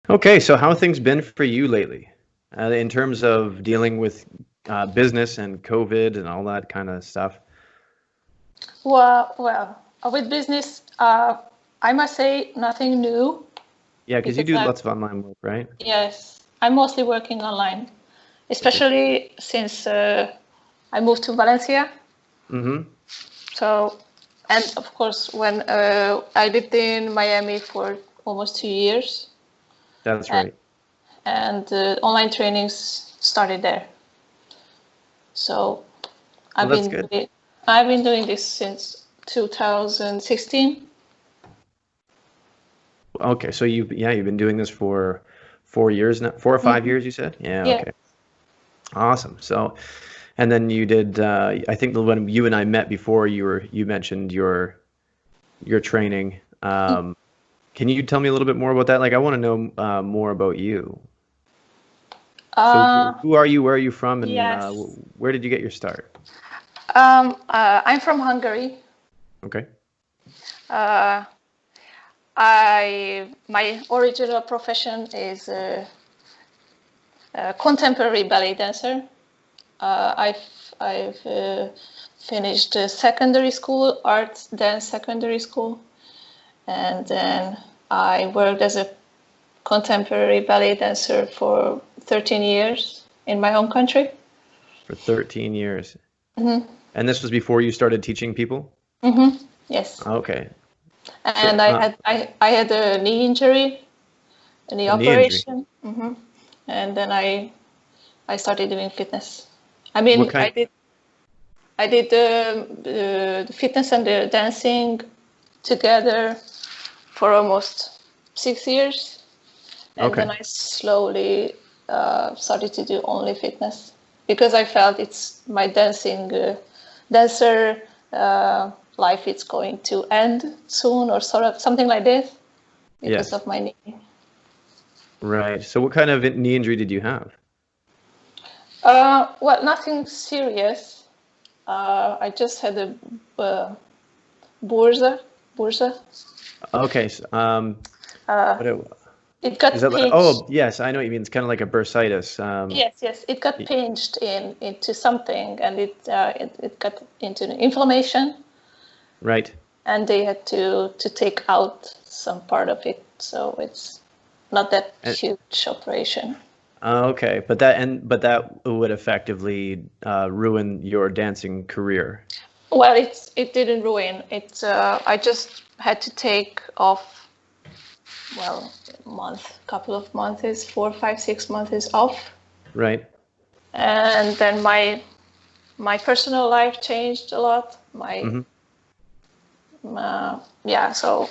Okay, so how have things been for you lately, in terms of dealing with business and COVID and all that kind of stuff? With business, I must say nothing new Yeah, because you because do lots of online work, right? yes, I'm mostly working online, Okay. especially since I moved to Valencia. Mm-hmm. So, and of course, when I lived in Miami for almost 2 years, That's and, right. and online trainings started there. So Well, I've that's been good. doing, I've been doing this since 2016. Okay, so you've been doing this for 4 years now, 4 or 5 years, you said? Yeah, Yeah. okay. Awesome. So, and then you did, I think when you and I met before, you mentioned your training. Can you tell me a little bit more about that? Like, I want to know more about you. So Uh, who are you? Where are you from? And yes. where did you get your start? I'm from Hungary. Okay. Uh, my original profession is a contemporary ballet dancer. I've finished secondary school, arts dance secondary school, and then I worked as a contemporary ballet dancer for 13 years in my home country. For 13 years. Mm-hmm. And this was before you started teaching people? Mm-hmm. Yes, Okay. So, and I had a knee injury, a knee a knee injury. operation, and then I started doing fitness. I What mean, kind? I did the fitness and the dancing together for almost 6 years, and then Okay. I slowly started to do only fitness because I felt it's my dancer life. It's going to end soon, or sort of something like this, because Yes. of my knee. Right. So what kind of knee injury did you have? Nothing serious. I just had a uh, bursa. Bursa. Okay. So, what it, It is got that like, pinched. oh, yes, I know what you mean. It's kind of like a bursitis. Yes. It got Y- pinched into something, and it got into an inflammation, right. and they had to take out some part of it. So it's not that And, huge operation. okay. But that would effectively ruin your dancing career. Well, it didn't ruin it. I just had to take off, well, couple of months, 4, 5, 6 months off, Right. and then my personal life changed a lot. My Mm-hmm. Yeah, so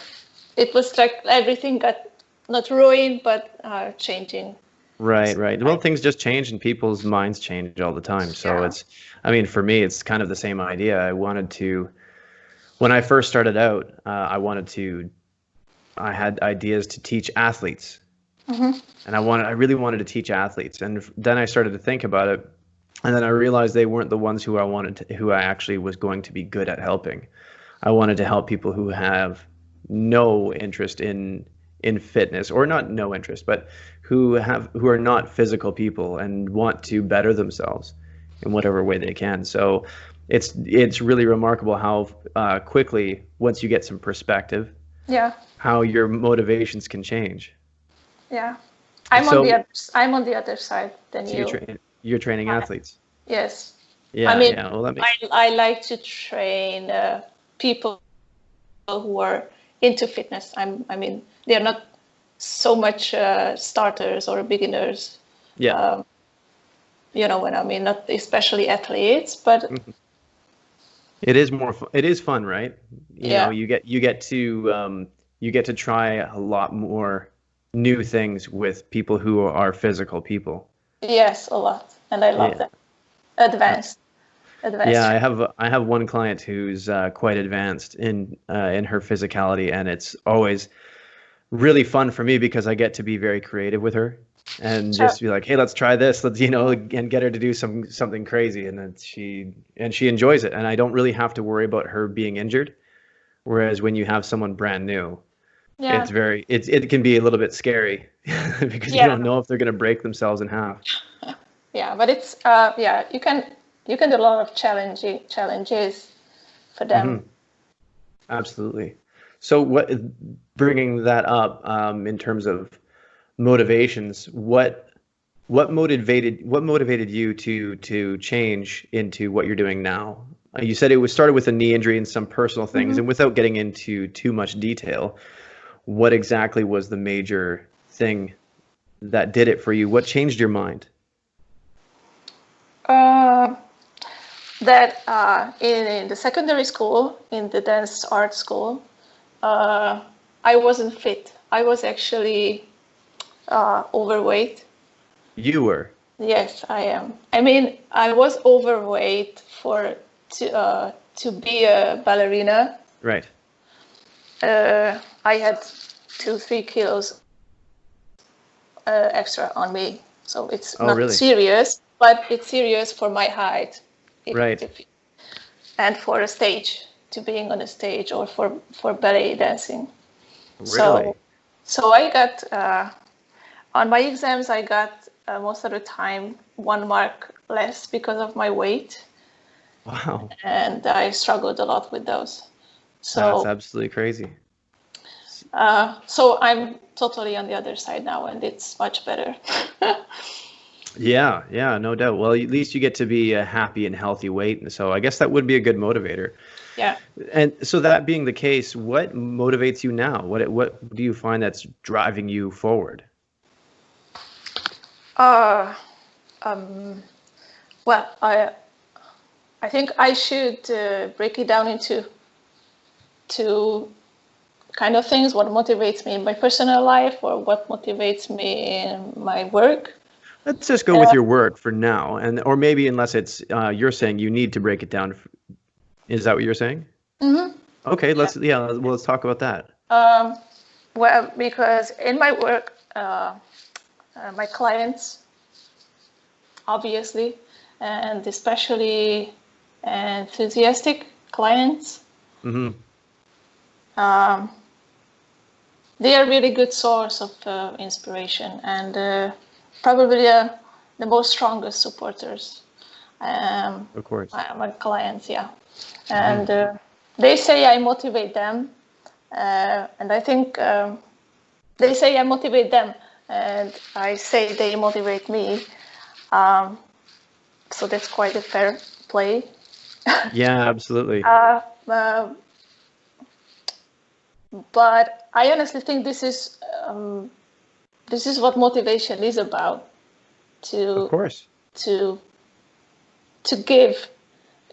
it was like everything got not ruined, but changing. Right, So right. Well, things just change and people's minds change all the time. So yeah, I mean, for me, it's kind of the same idea. When I first started out, I had ideas to teach athletes, and I really wanted to teach athletes. And then I started to think about it, and then I realized they weren't the ones who I actually was going to be good at helping. I wanted to help people who have no interest in fitness, or not no interest, but who are not physical people and want to better themselves in whatever way they can. So it's really remarkable how quickly, once you get some perspective, yeah, how your motivations can change. yeah. So I'm on the other side than so you. you're training I, athletes. yes, I Yeah, mean, yeah. Well, I like to train people who are into fitness. I mean, they're not so much starters or beginners. yeah. Um, you know what I mean? Not especially athletes, but Mhm. It is fun, right? You know, yeah, you get to try a lot more new things with people who are physical people. yes, a lot, and I love Yeah. that. Uh, Advanced, yeah, advanced training. I have one client who's quite advanced in her physicality, and it's always really fun for me because I get to be very creative with her and Sure. just be like, "Hey, let's try this. Let's, and get her to do something crazy." And then she enjoys it, and I don't really have to worry about her being injured. Whereas when you have someone brand new, Yeah. It can be a little bit scary because you Yeah. don't know if they're going to break themselves in half. Yeah, but it's yeah, you can do a lot of challenges for them. Absolutely. So bringing that up in terms of motivations, what motivated you to change into what you're doing now? You said it was started with a knee injury and some personal things, Hmm. and without getting into too much detail, what exactly was the major thing that did it for you? What changed your mind? Uh, that in the secondary school, in the dance art school, uh, I wasn't fit. I was actually overweight. You were. Yes, I am. I mean, I was overweight to be a ballerina. Right. I had 2-3 kilos extra on me, so it's Oh, not really? serious, but it's serious for my height, Right. if and for a stage, to being on a stage, or for ballet dancing. So Really? so I got on my exams. I got most of the time 1 mark less because of my weight, Wow. and I struggled a lot with those. That's So absolutely crazy. so I'm totally on the other side now, and it's much better. Yeah, yeah, no doubt. Well, at least you get to be a happy and healthy weight, and so I guess that would be a good motivator. Yeah. And so that being the case, what motivates you now? What do you find that's driving you forward? Uh, um, well, I think I should break it down into two kind of things: what motivates me in my personal life, or what motivates me in my work. Let's just go with Uh, your work for now, and or maybe unless it's you're saying you need to break it down. Is that what you're saying? mhm. Okay, let's talk about that. um, well, because in my work, my clients, obviously, and especially enthusiastic clients, Hmm. um, they are really good source of inspiration, and probably the most strongest supporters. Of course. My clients, yeah, and Hmm. they say I motivate them, and I think they say I motivate them, and I say they motivate me. Um, so that's quite a fair play. Yeah, absolutely. uh, uh, but I honestly think this is what motivation is about: Of to course. to to give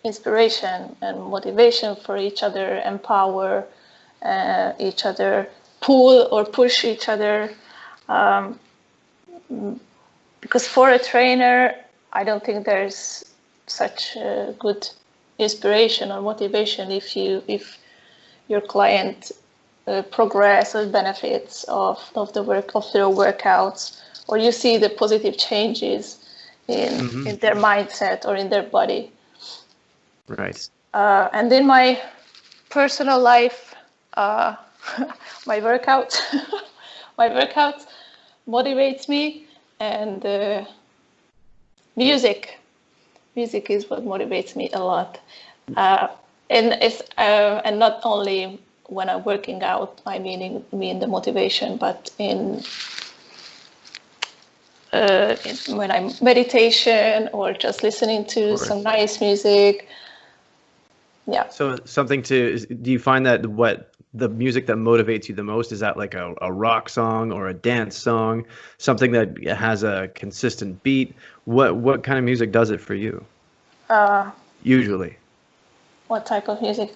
inspiration and motivation for each other, empower each other, pull or push each other. Um, because for a trainer, I don't think there's such good inspiration or motivation if your client progress or benefits of the work of their workouts, or you see the positive changes in Hmm. their mindset or in their body. Right. And in my personal life, uh, my workout, my workout motivates me, and music. Music is what motivates me a lot, uh, and not only when I'm working out. I mean the motivation, but when I'm meditation or just listening Of to some course. nice music. Yeah. So do you find that what the music that motivates you the most, is that like a rock song or a dance song, something that has a consistent beat? What kind of music does it for you Uh, usually? what type of music?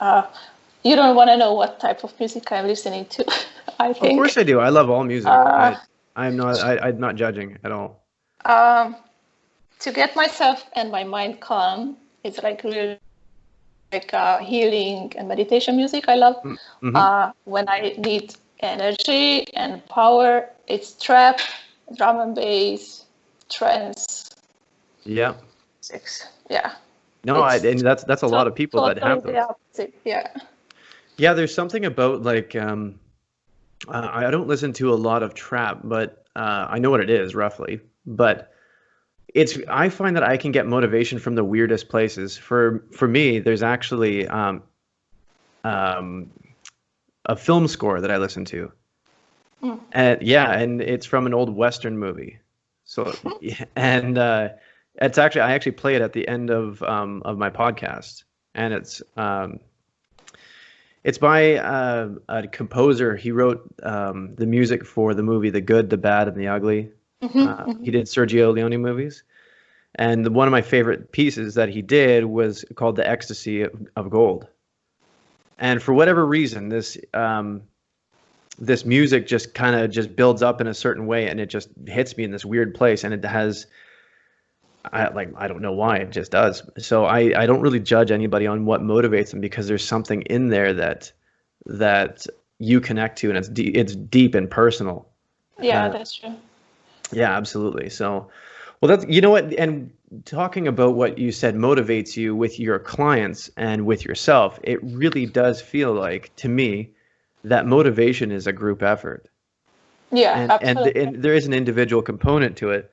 You don't want to know what type of music I'm listening to, I Of think. course I do. I love all music. Uh, I'm not judging at all. um, to get myself and my mind calm, it's like really like healing and meditation music I love. Mm-hmm. When I need energy and power, it's trap, drum and bass, trance, Yeah. six. Yeah, No, it's and that's a lot of people that totally have the those. opposite. Yeah. Yeah, there's something about like I don't listen to a lot of trap, but I know what it is roughly. But I find that I can get motivation from the weirdest places. For me, there's actually um, a film score that I listen to. Mm. And yeah, and it's from an old Western movie. So, yeah, and I actually play it at the end of my podcast, and it's by a composer. He wrote the music for the movie The Good, the Bad, and the Ugly. He did Sergio Leone movies, and one of my favorite pieces that he did was called "The Ecstasy of Gold." And for whatever reason, this music just kind of just builds up in a certain way, and it just hits me in this weird place, and it has I don't know why, it just does. So I don't really judge anybody on what motivates them, because there's something in there that you connect to, and it's deep and personal. Yeah, that's true. Yeah, absolutely. So, well, that's, you know what, and talking about what you said motivates you with your clients and with yourself, it really does feel like, to me, that motivation is a group effort. Yeah, And absolutely. there is an individual component to it,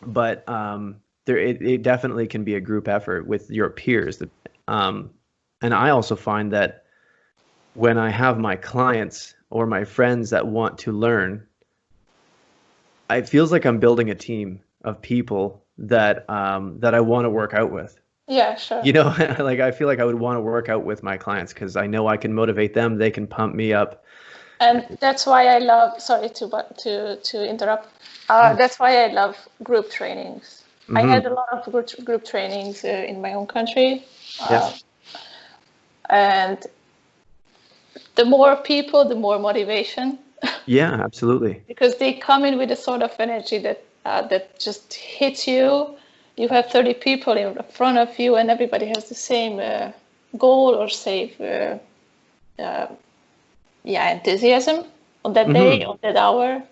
but it definitely can be a group effort with your peers. Um, and I also find that when I have my clients or my friends that want to learn, it feels like I'm building a team of people that I want to work out with. Yeah, sure. You know, like I feel like I would want to work out with my clients because I know I can motivate them. They can pump me up. And that's why I love, sorry to interrupt. That's why I love group trainings. I had Mm-hmm. a lot of group trainings in my own country. Yes. And the more people, the more motivation, Yeah, absolutely. because they come in with a sort of energy that just hits you. You have 30 people in front of you, and everybody has the same goal or same enthusiasm on that day, Mm-hmm. on that hour,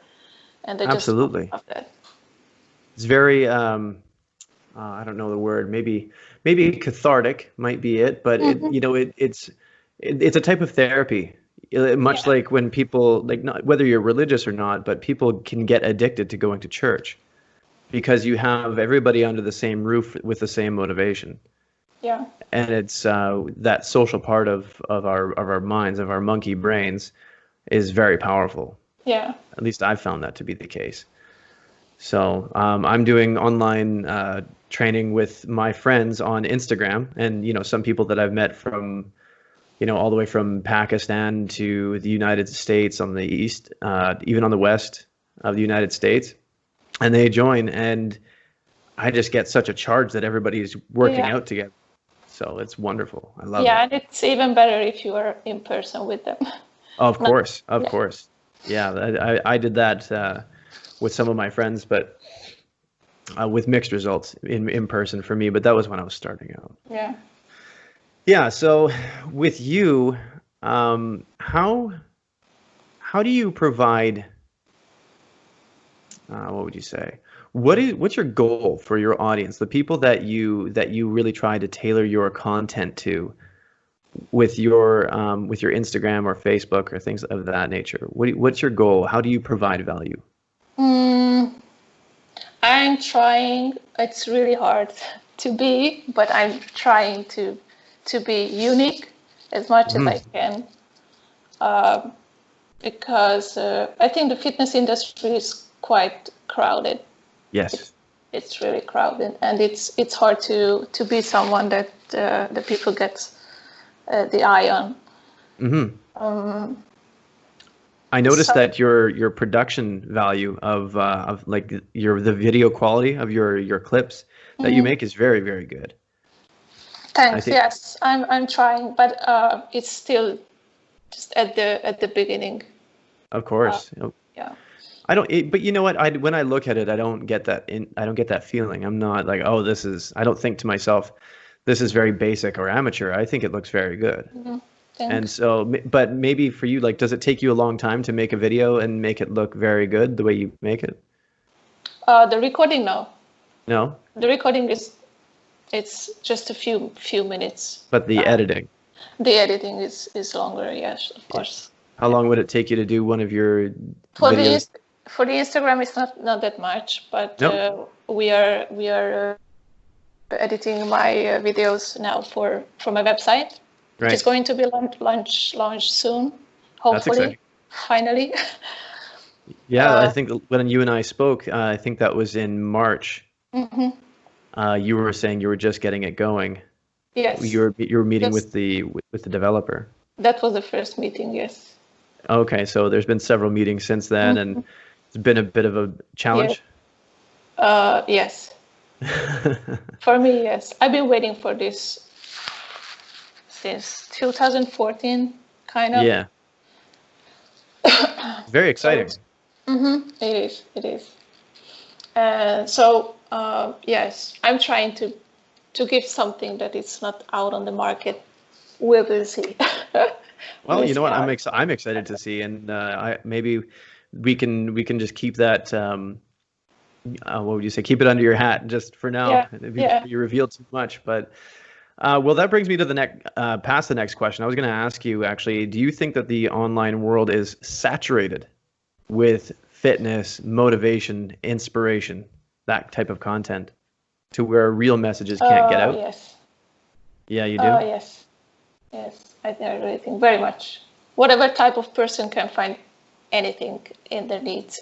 and I just Absolutely. love that. It's very I don't know the word. Maybe cathartic might be it, but it's a type of therapy. Much Yeah, like when people, like, not whether you're religious or not, but people can get addicted to going to church because you have everybody under the same roof with the same motivation. yeah, And it's that social part of our minds, of our monkey brains, is very powerful. yeah. At least I've found that to be the case. So I'm doing online training with my friends on Instagram, and some people that I've met from all the way from Pakistan to the United States on the east, even on the west of the United States, and they join, and I just get such a charge that everybody's working Yeah, out together. So it's wonderful. I love it. yeah, and it's even better if you are in person with them. Of Not, course, of yeah, course. Yeah, I did that with some of my friends, but with mixed results in person for me. But that was when I was starting out. yeah. Yeah. So with you, how do you provide? What would you say? What's your goal for your audience? The people that you really try to tailor your content to with your Instagram or Facebook or things of that nature. What's your goal? How do you provide value? Mm, I'm trying. It's really hard to be, but I'm trying to be unique as much as Hmm. I can, because I think the fitness industry is quite crowded. It's Yes. it's really crowded, and it's hard to be someone that the people get the eye on. Hmm. I noticed So that your production value of like the video quality of your clips that you mhm. make is very, very good. I Thanks. think, Yes, I'm trying, but it's still just at the beginning. of Uh, course. yeah. I don't, but you know what? When I look at it, I don't get that feeling. I'm not like, oh, I don't think to myself, this is very basic or amateur. I think it looks very good. Mhm. And Thanks. so, but maybe for you, like, does it take you a long time to make a video and make it look very good the way you make it? The recording now. No, The recording is it's just a few minutes. but the editing. The editing is longer. Yes, of Yeah. course. How long would it take you to do one of your For videos? for the Instagram, it's not that much, but Nope. we are editing my videos now for my website, which is Right. going to be launched soon, That's exciting. hopefully, finally. Yeah, I think when you and I spoke, I think that was in March. Mhm. You were saying you were just getting it going. Yes, You were meeting just with the developer. that was the first meeting. Yes. Okay, so there's been several meetings since then, and Mhm. it's been a bit of a Yeah. challenge. Yes. For me, yes. I've been waiting for this since 2014, kind of. Yeah, very So exciting. it's, it is, it is. So yes, I'm trying to give something that is not out on the market. We will see. Well, We'll you know see what? how it. I'm excited to see, and I maybe we can just keep that. What would you say? Keep it under your hat just for now Yeah, before yeah. you reveal too much. But well, that brings me to the next past the next question. I was going to ask you actually. Do you think that the online world is saturated with fitness, motivation, inspiration, that type of content, to where real messages can't get out? Yes. Yeah, you do. Yes. Yes. I really think very much. Whatever type of person can find anything in their needs.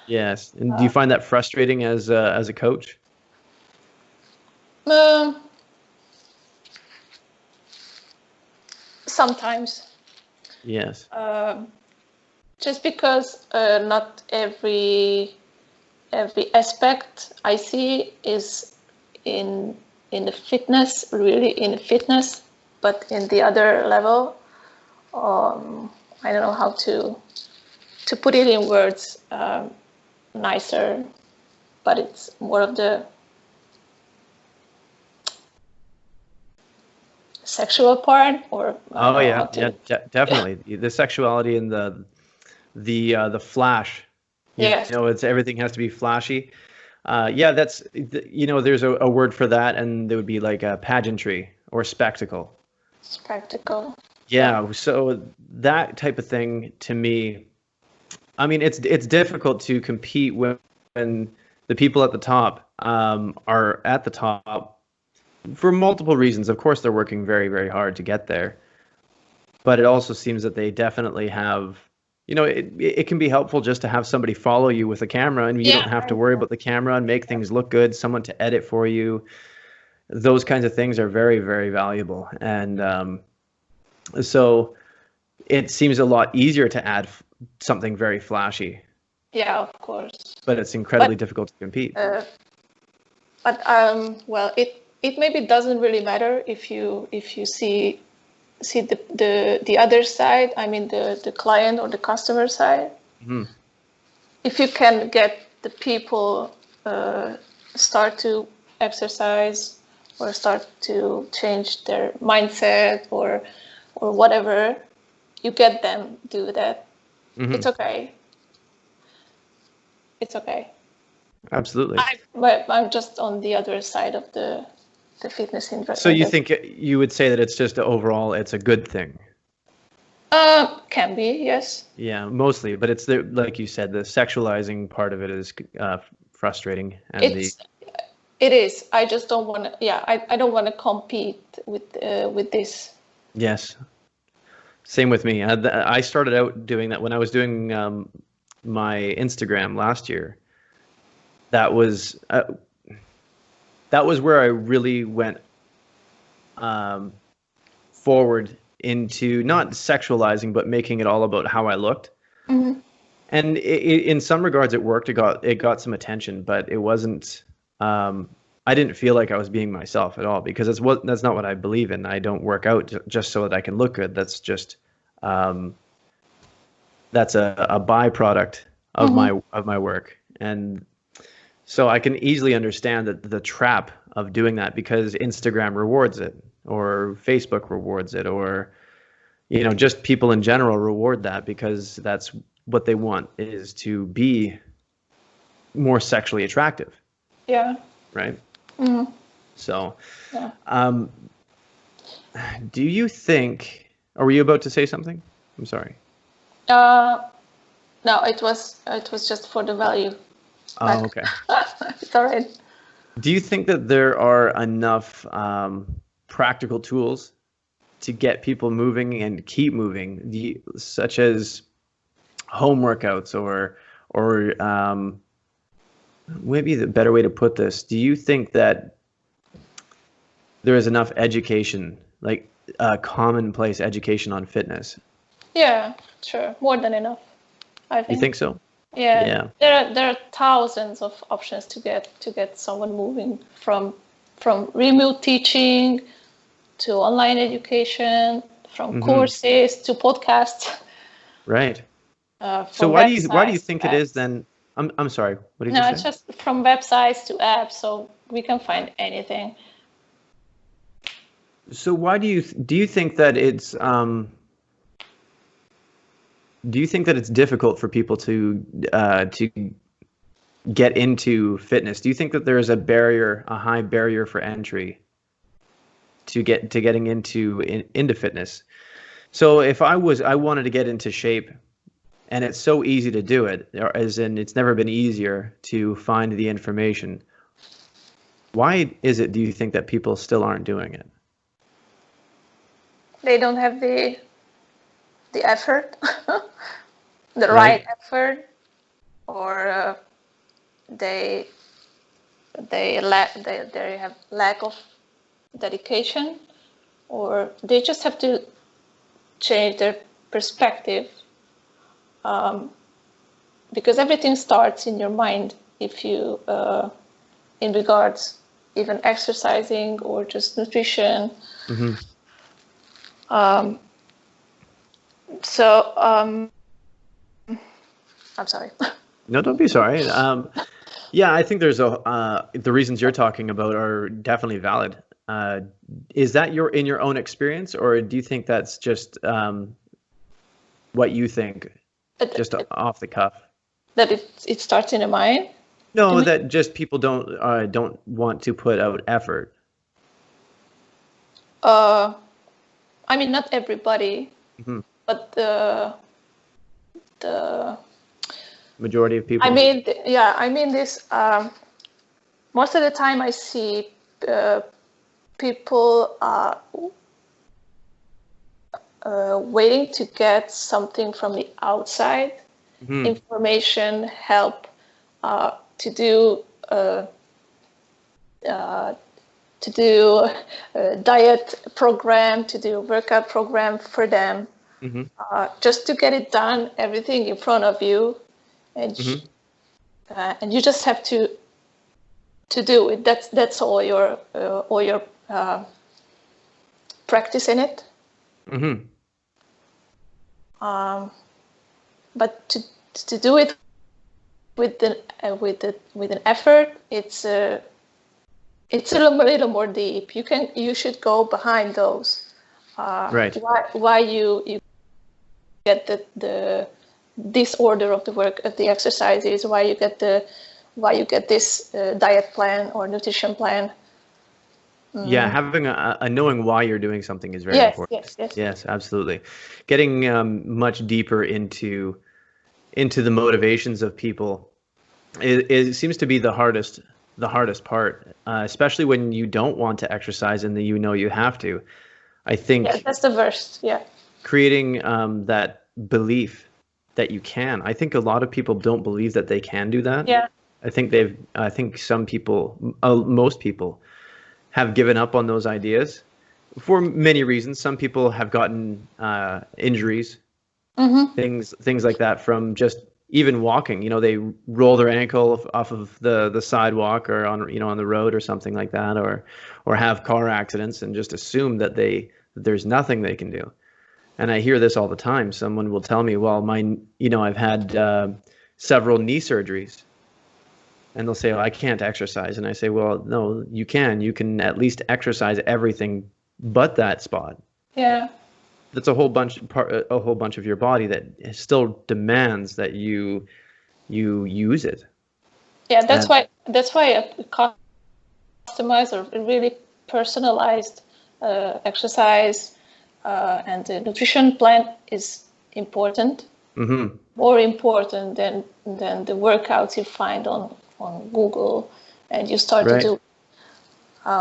Yes. And do you find that frustrating as a coach? um, Sometimes. Yes. Just because not every aspect I see is in in the fitness, really in the fitness, but in the other level, I don't know how to put it in words nicer, but it's more of the sexual part, or I don't Oh know how yeah, yeah, to. definitely. The sexuality and the flash. You Yes, know, it's everything has to be flashy. Yeah, you know, there's a word for that, and there would be like a pageantry or spectacle. spectacle. Yeah, Yeah, so that type of thing to me, I mean, it's difficult to compete when the people at the top are at the top for multiple reasons. Of course, they're working very, very hard to get there, but it also seems that they definitely have, you know, it can be helpful just to have somebody follow you with a camera, and you yeah, don't have I to worry know. about the camera and make things look good, someone to edit for you. Those kinds of things are very, very valuable. And so it seems a lot easier to add something very flashy, Yeah, of course. but it's incredibly But difficult to compete. uh, well, it maybe doesn't really matter if you see the other side. I mean the client or the customer side. Hmm. If you can get the people start to exercise or start to change their mindset or whatever, you get them do that. Hmm. It's okay. It's okay. Absolutely. But I'm just on the other side of the fitness So you industry. think you would say that it's just overall it's a good thing? Can be, yes. Yeah, mostly, but it's the like you said, the sexualizing part of it is frustrating, and the It's it is. I just don't want to. Yeah, I don't want to compete with this. yes, same with me. I started out doing that when I was doing my Instagram last year. That was uh, that was where I really went um, forward into not sexualizing, but making it all about how I looked. Hmm. And in some regards, it worked. It got some attention, but it wasn't. Um, I didn't feel like I was being myself at all because that's not what I believe in. I don't work out just so that I can look good. That's just um, that's a byproduct Hmm. of my work, and so I can easily understand that the trap of doing that because Instagram rewards it, or Facebook rewards it, or you know, just people in general reward that because that's what they want is to be more sexually attractive, Yeah. right? Hmm. So, Yeah. um, do you think, or were you about to say something? I'm sorry. No, it was just for the value. Oh, okay. It's all right. Do you think that there are enough practical tools to get people moving and keep moving, such as home workouts or maybe the better way to put this, do you think that there is enough education, like commonplace education on fitness? Yeah, sure. More than enough, I You think. think so? Yeah. Yeah. There are thousands of options to get someone moving, from remote teaching to online education, from courses to podcasts, Right. So from why do you websites to think it is apps. then? I'm sorry. What did you No, say? it's just from websites to apps, so we can find anything. So why do you think that it's do you think that it's difficult for people to get into fitness? Do you think that there is a high barrier for entry to getting into fitness? So if I wanted to get into shape, and it's so easy to do it, or as in it's never been easier to find the information. Why is it, do you think, that people still aren't doing it? They don't have the effort, the right Right? effort, or they they have lack of dedication, or they just have to change their perspective, because everything starts in your mind. If you in regards even exercising or just nutrition. Mm-hmm. So I'm sorry. No, don't be sorry. Yeah, I think there's the reasons you're talking about are definitely valid. Uh, is that in your own experience, or do you think that's just what you think, just off the cuff? That it starts in the mind. No, that just people don't want to put out effort. I mean, not everybody, Mm-hmm. but the Majority of people. I mean this. Most of the time, I see people waiting to get something from the outside, information, help to do a diet program, to do a workout program for them, just to get it done, everything in front of you, and and you just have to do it. That's all your practice in it. But to do it with an effort, it's a little more deep. You should go behind those. Right. Why you get the disorder of the work of the exercises? Why you get this diet plan or nutrition plan? Yeah, having a knowing why you're doing something is very important. Yes. Yes, absolutely. Getting much deeper into the motivations of people it seems to be the hardest part, especially when you don't want to exercise and you know you have to. I think that's the worst. Yeah. Creating that belief that you can. I think a lot of people don't believe that they can do that. Yeah. I think some people, most people, have given up on those ideas for many reasons. Some people have gotten injuries, things like that from just even walking. You know, they roll their ankle off of the sidewalk or on the road or something like that, or have car accidents and just assume that there's nothing they can do. And I hear this all the time. Someone will tell me, well, I've had several knee surgeries. And they'll say, oh, I can't exercise. And I say, well, no, you can. You can at least exercise everything but that spot. Yeah. That's a whole bunch of your body that still demands that you use it. Yeah, that's why a customized or really personalized exercise and the nutrition plan is important. Mm-hmm. more important than the workouts you find on Google, and you start to Right. do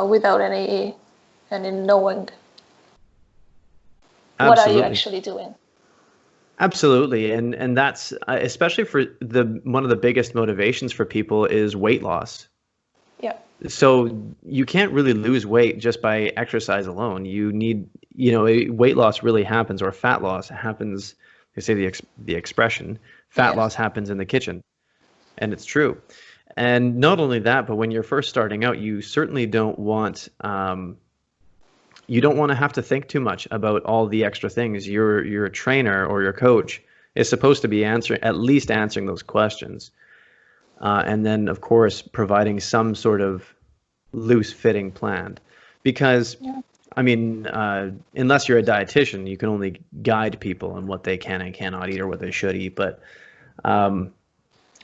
without any knowing what are you Absolutely. actually doing. Absolutely. And that's especially for the one of the biggest motivations for people is weight loss. Yeah, So you can't really lose weight just by exercise alone. You need, weight loss really happens, or fat loss happens. They say the expression, fat yes, loss happens in the kitchen, and it's true. And not only that, but when you're first starting out, you certainly don't want to have to think too much about all the extra things. Your trainer or your coach is supposed to be at least answering those questions, and then of course providing some sort of loose fitting plan. Because yeah, I mean, unless you're a dietitian, you can only guide people on what they can and cannot eat or what they should eat.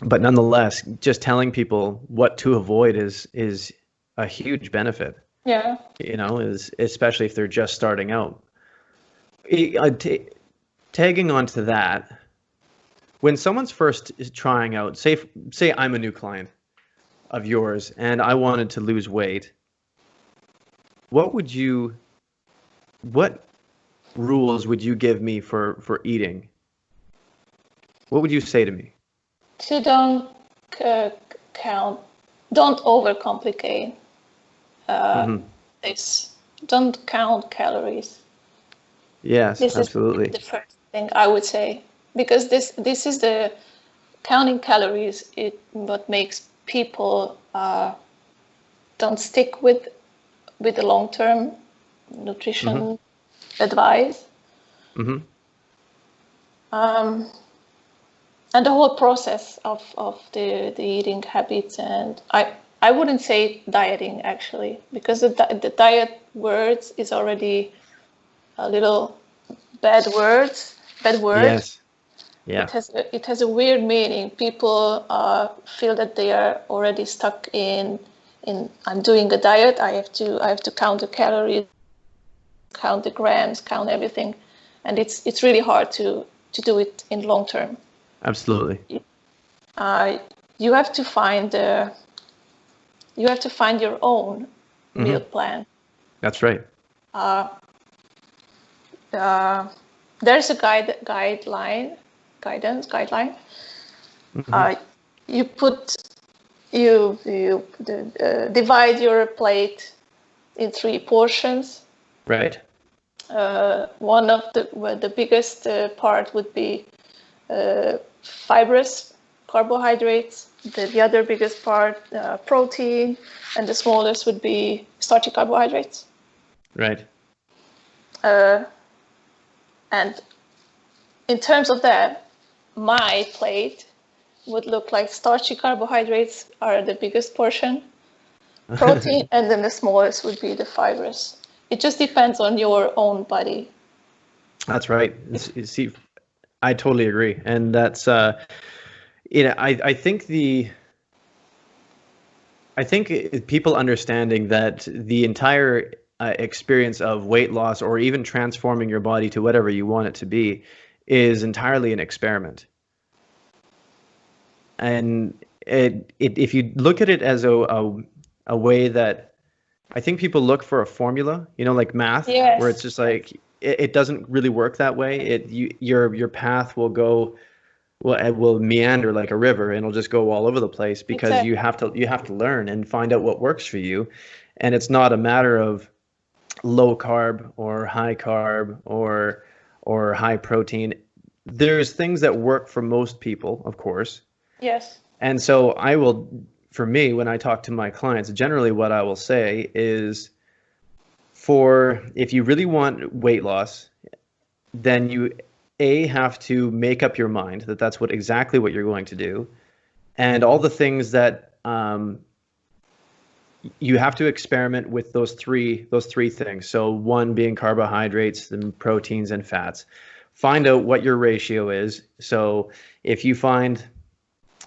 But nonetheless, just telling people what to avoid is a huge benefit. yeah. Is especially if they're just starting out. Tagging on to that, when someone's first is trying out, say I'm a new client of yours and I wanted to lose weight, what would you what rules would you give me for eating? What would you say to me? So don't uh, count, don't overcomplicate Hmm. this. Don't count calories. Yes, This is absolutely. the first thing I would say, because this is the counting calories. It what makes people don't stick with the long term Hmm. nutrition advice. Hmm. Um, and the whole process of the eating habits, and I wouldn't say dieting actually, because the diet words is already a little bad word. Yes. Yeah. It has a weird meaning. People feel that they are already stuck in I'm doing a diet. I have to count the calories, count the grams, count everything, and it's really hard to do it in long term. Absolutely. Uh, you have to find your own meal Hmm. plan. That's right. Uh, there's a guideline. Hmm. Uh, you put you divide your plate in three portions. Right. One of the biggest part would be fibrous carbohydrates. The other biggest part, protein, and the smallest would be starchy carbohydrates. Right. Uh, and in terms of that, my plate would look like starchy carbohydrates are the biggest portion, protein, and then the smallest would be the fibrous. It just depends on your own body. That's right. See, I totally agree, and that's I think people understanding that the entire experience of weight loss or even transforming your body to whatever you want it to be is entirely an experiment. And if you look at it as a way that I think people look for a formula, like math, where it's Yes, just yes, like it doesn't really work that way. Your path will meander like a river, and it'll just go all over the place because exactly. you have to learn and find out what works for you. And it's not a matter of low carb or high carb or high protein. There's things that work for most people, of course. Yes, And so for me, when I talk to my clients, generally what I will say is, for if you really want weight loss, then you have to make up your mind that that's exactly what you're going to do, and all the things that you have to experiment with those three things. So one being carbohydrates, then proteins and fats. Find out what your ratio is. So if you find,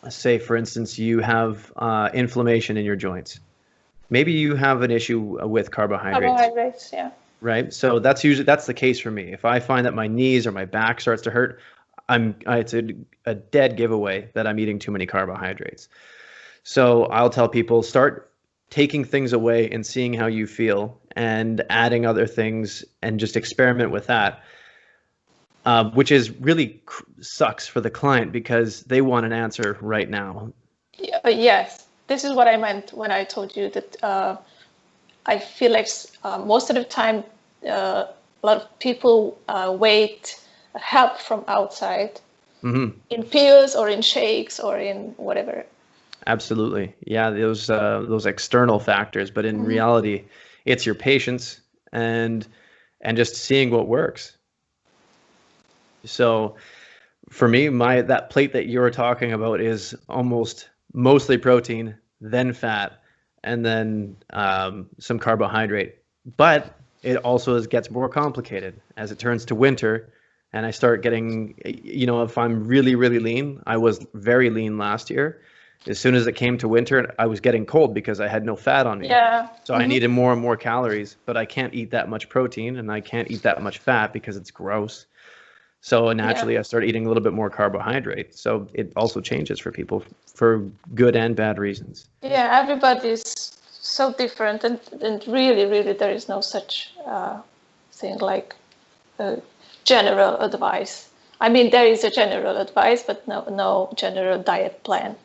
say for instance, you have inflammation in your joints, maybe you have an issue with carbohydrates. carbohydrates. Yeah, Right? So that's the case for me. If I find that my knees or my back starts to hurt, it's a dead giveaway that I'm eating too many carbohydrates. So I'll tell people, start taking things away and seeing how you feel, and adding other things, and just experiment with that. Which is really sucks for the client because they want an answer right now. Yeah, yes, this is what I meant when I told you that I feel like most of the time a lot of people wait help from outside, in pills or in shakes or in whatever. Absolutely. Yeah, those external factors, but in reality, it's your patience and just seeing what works. So for me, that plate that you're talking about is almost mostly protein, then fat, and then some carbohydrate. But it also gets more complicated as it turns to winter, and I start getting, if I'm really, really lean, I was very lean last year. As soon as it came to winter, I was getting cold because I had no fat on me. Yeah. So I needed more and more calories, but I can't eat that much protein and I can't eat that much fat because it's gross. So naturally, I started eating a little bit more carbohydrate. So it also changes for people for good and bad reasons. Yeah, everybody's so different, and really, really, there is no such thing like general advice. I mean, there is a general advice, but no general diet plan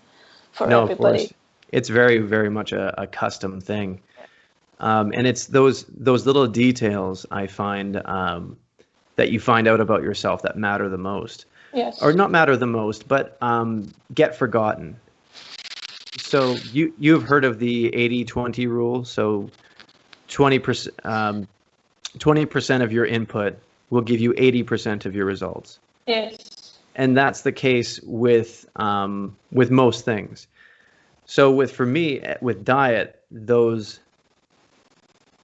for No, of everybody. course. It's very, very much a custom thing. And it's those little details I find that you find out about yourself that matter the most. Yes. Or not matter the most, but get forgotten. So you've heard of the 80-20 rule. So 20% 20% of your input will give you 80% of your results. Yes. And that's the case with most things. So for me with diet,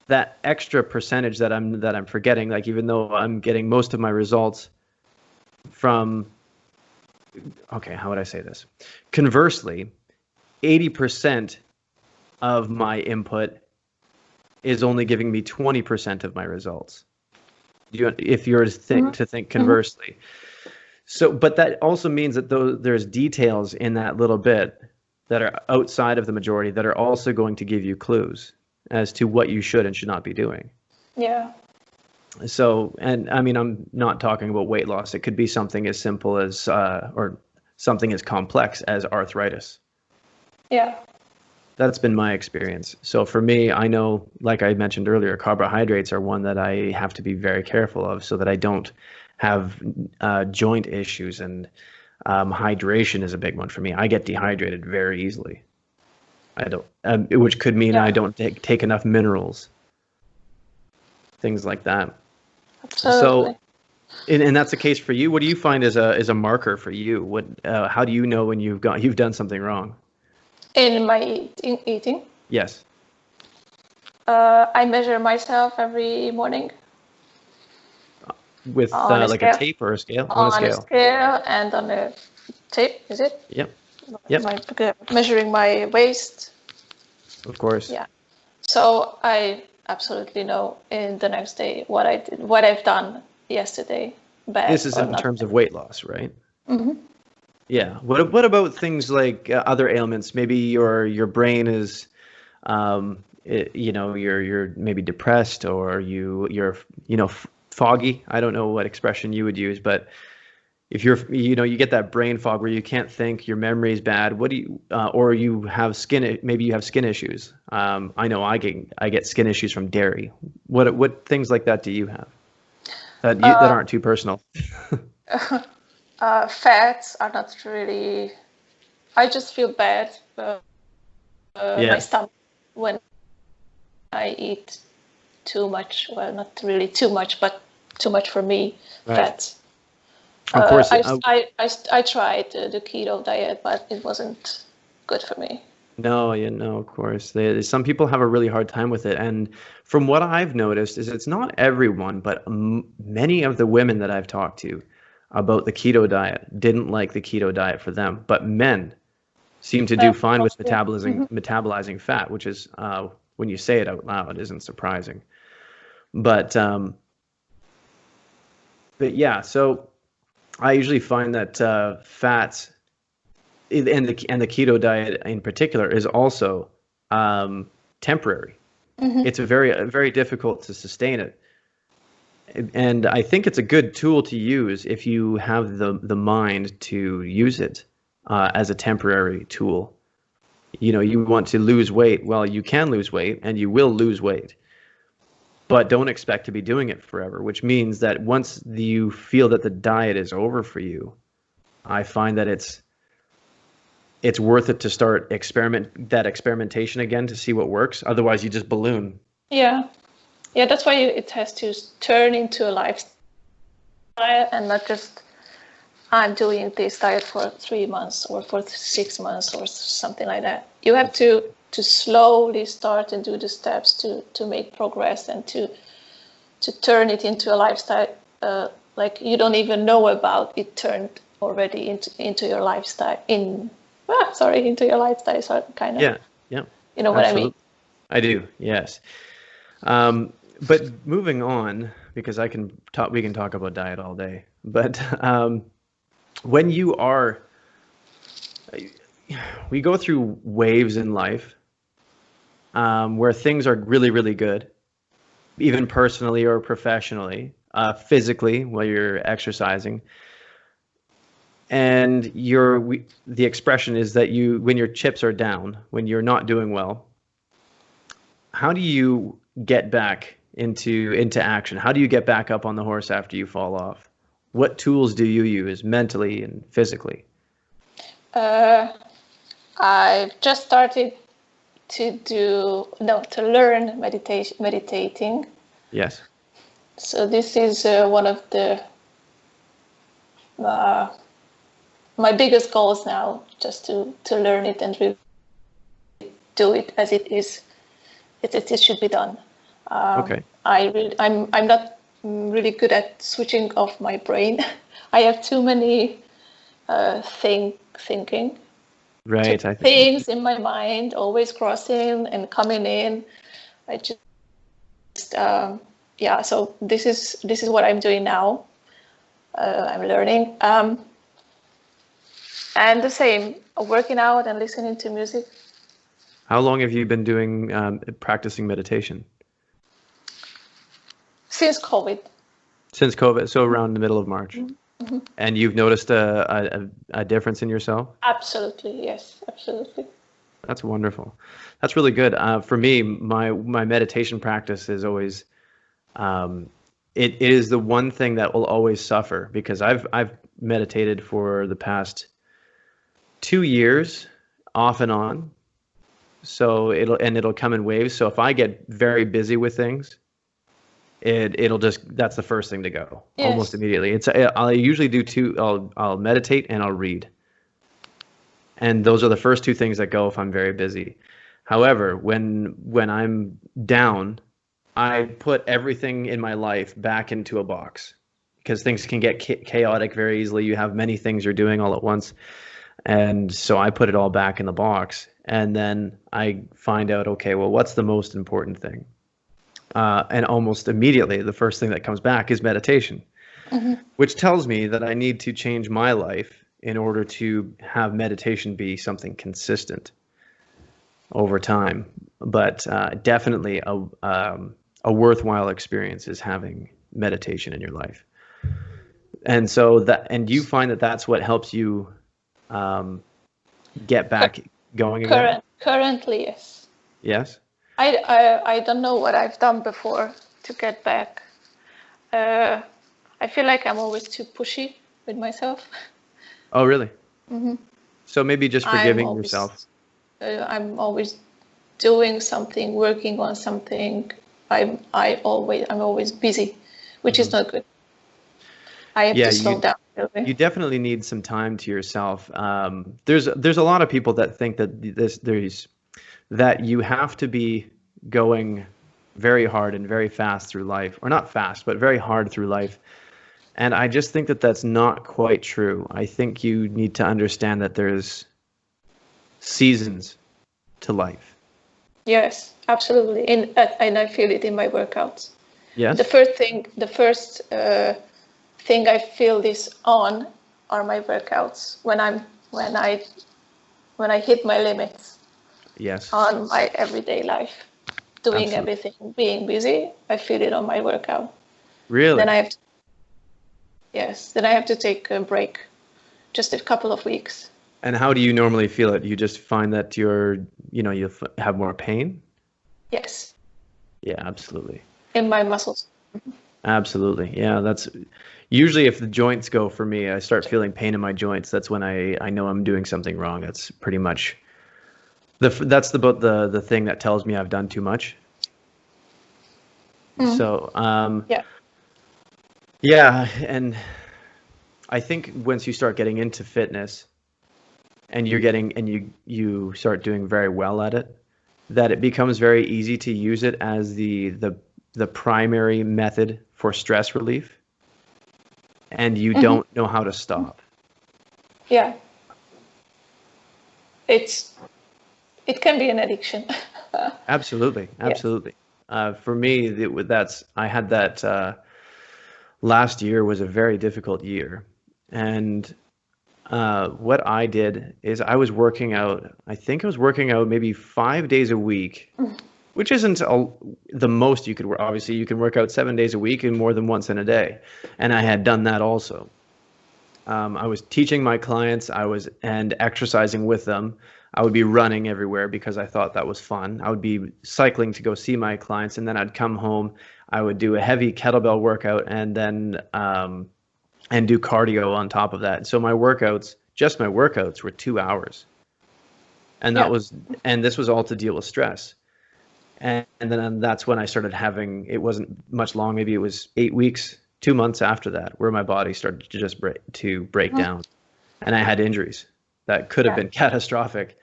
that extra percentage that I'm forgetting, like even though I'm getting most of my results from, okay, how would I say this? Conversely, 80% of my input is only giving me 20% of my results. If you're to think conversely. So, but that also means that there's details in that little bit that are outside of the majority that are also going to give you clues as to what you should and should not be doing. Yeah. So, and I mean, I'm not talking about weight loss. It could be something as simple as, or something as complex as arthritis. Yeah. That's been my experience. So for me, I know, like I mentioned earlier, carbohydrates are one that I have to be very careful of so that I don't have joint issues, and hydration is a big one for me. I get dehydrated very easily. I don't, which could mean I don't take enough minerals, things like that. Absolutely. So, and that's the case for you. What do you find is a marker for you? How do you know when you've done something wrong? In my eating? Yes. I measure myself every morning. With like a tape or a scale? On a scale and on a tape, is it? Yep. Measuring my waist. Of course. Yeah. So I absolutely know in the next day what I've done yesterday. This is in terms of weight loss, right? Yeah. What about things like other ailments? Maybe your brain is, you're maybe depressed, or you're foggy. I don't know what expression you would use, but if you get that brain fog where you can't think, your memory is bad. What do you, or you have maybe you have skin issues. I know I get skin issues from dairy. What things like that do you have that aren't too personal? Fats are not really. I just feel bad. My stomach when I eat too much. Well, not really too much, but too much for me. Right. Fats. Of course, I tried the keto diet, but it wasn't good for me. No, of course. Some people have a really hard time with it. And from what I've noticed is it's not everyone, but many of the women that I've talked to about the keto diet didn't like the keto diet for them. But men seem to do fine with metabolizing fat, which is, when you say it out loud, isn't surprising. But yeah, so I usually find that fats and the keto diet in particular is also temporary. It's very difficult to sustain it. And I think it's a good tool to use if you have the mind to use it as a temporary tool. You know, you want to lose weight. Well, you can lose weight and you will lose weight, but don't expect to be doing it forever, which means that once you feel that the diet is over for you, I find that it's worth it to start experimentation again to see what works. Otherwise, you just balloon. Yeah. Yeah, that's why it has to turn into a lifestyle and not just I'm doing this diet for 3 months or for 6 months or something like that. You have to slowly start and do the steps to make progress and to turn it into a lifestyle like you don't even know about it turned already into your lifestyle into your lifestyle, so kind of. Yeah, yeah, You know what I mean? absolutely. I do, yes. But moving on, because we can talk about diet all day. But when you are, we go through waves in life where things are really, really good, even personally or professionally, physically while you're exercising. And the expression is that when your chips are down, when you're not doing well, how do you get back into action? How do you get back up on the horse after you fall off? What tools do you use mentally and physically? I've just started to learn meditating. Yes. So this is one of the uh, my biggest goals now, just to learn it and really do it as it is. It should be done. Okay. I'm not really good at switching off my brain. I have too many thinking. Right. Things in my mind always crossing and coming in. I just yeah. So this is what I'm doing now. I'm learning, and the same, working out and listening to music. How long have you been doing practicing meditation? Since COVID. Since COVID, so around the middle of March. Mm-hmm. And you've noticed a difference in yourself? Absolutely, yes, absolutely. That's wonderful. That's really good. For me, my meditation practice is always it is the one thing that will always suffer because I've meditated for the past 2 years off and on. So it'll come in waves. So if I get very busy with things, it'll just that's the first thing to go almost Yes. immediately. I'll usually do two. I'll meditate and I'll read. And those are the first two things that go if I'm very busy. However, when I'm down, I put everything in my life back into a box because things can get chaotic very easily. You have many things you're doing all at once. And so I put it all back in the box. And then I find out, okay, well, what's the most important thing? And almost immediately, the first thing that comes back is meditation, which tells me that I need to change my life in order to have meditation be something consistent over time. But definitely a worthwhile experience is having meditation in your life. And so and you find that that's what helps you get back going again? Currently, yes. Yes? I don't know what I've done before to get back. I feel like I'm always too pushy with myself. Oh, really? Mm-hmm. So maybe just forgiving yourself. I'm always doing something, working on something. I'm always busy, which is not good. I have to slow down. Really. You definitely need some time to yourself. There's a lot of people that think that that you have to be going very hard and very fast through life, or not fast, but very hard through life. And I just think that that's not quite true. I think you need to understand that there's seasons to life. Yes, absolutely. And I feel it in my workouts. Yes. The first thing I feel this on are my workouts when I hit my limits. Yes. On my everyday life, doing Absolutely. everything, being busy. I feel it on my workout. Really? Then I have to, yes. Then I have to take a break, just a couple of weeks. And how do you normally feel it? You just find that you have more pain? Yes, Yeah, absolutely. in my muscles. Absolutely. Yeah, that's usually if the joints go for me, I start feeling pain in my joints. That's when I know I'm doing something wrong. That's pretty much the thing that tells me I've done too much. Mm. So, Yeah. yeah, and I think once you start getting into fitness and you start doing very well at it, that it becomes very easy to use it as the primary method for stress relief, and you Hmm. don't know how to stop. Yeah. It's it can be an addiction. Absolutely, Yes. absolutely. For me, that's I had that last year was a very difficult year, and what I did is I was working out. I think I was working out maybe 5 days a week, which isn't the most you could work. Obviously, you can work out 7 days a week and more than once in a day, and I had done that also. I was teaching my clients, and exercising with them. I would be running everywhere because I thought that was fun. I would be cycling to go see my clients, and then I'd come home. I would do a heavy kettlebell workout, and then and do cardio on top of that. So just my workouts, were 2 hours, and Yeah. this was all to deal with stress. And then that's when I started having. It wasn't much long. Maybe it was 8 weeks, 2 months after that, where my body started to just break Mhm. down, and I had injuries that could have Yeah. been catastrophic.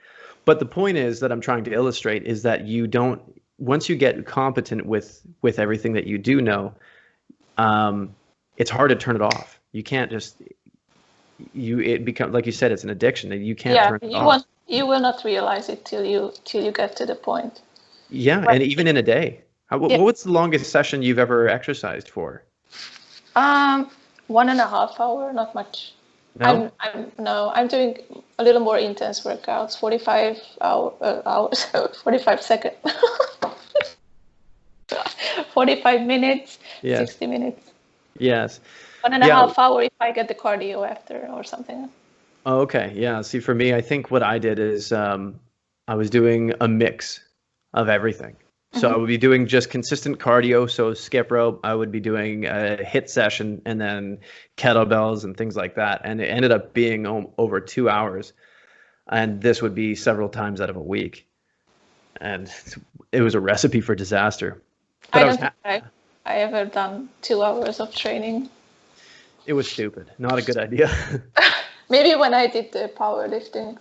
But the point is that I'm trying to illustrate is that you don't once you get competent with everything that you do know, um, it's hard to turn it off. You can't just it become like you said, it's an addiction and you can't Yeah. turn it off. You will not realize it till you get to the point. Yeah, But and even in a day. yeah. What's the longest session you've ever exercised for? Um, 1.5 hour, not much. No? I'm no, I'm doing a little more intense workouts, hours, 45 seconds, 45 minutes, Yes. 60 minutes, Yes. one and a Yeah. half hour if I get the cardio after or something. Oh, okay. Yeah. See, for me, I think what I did is I was doing a mix of everything. So I Hmm. would be doing just consistent cardio, so skip rope. I would be doing a hit session and then kettlebells and things like that. And it ended up being over 2 hours. And this would be several times out of a week. And it was a recipe for disaster. But I I was don't think I ever done 2 hours of training. it was stupid. Not a good idea. Maybe when I did the powerlifting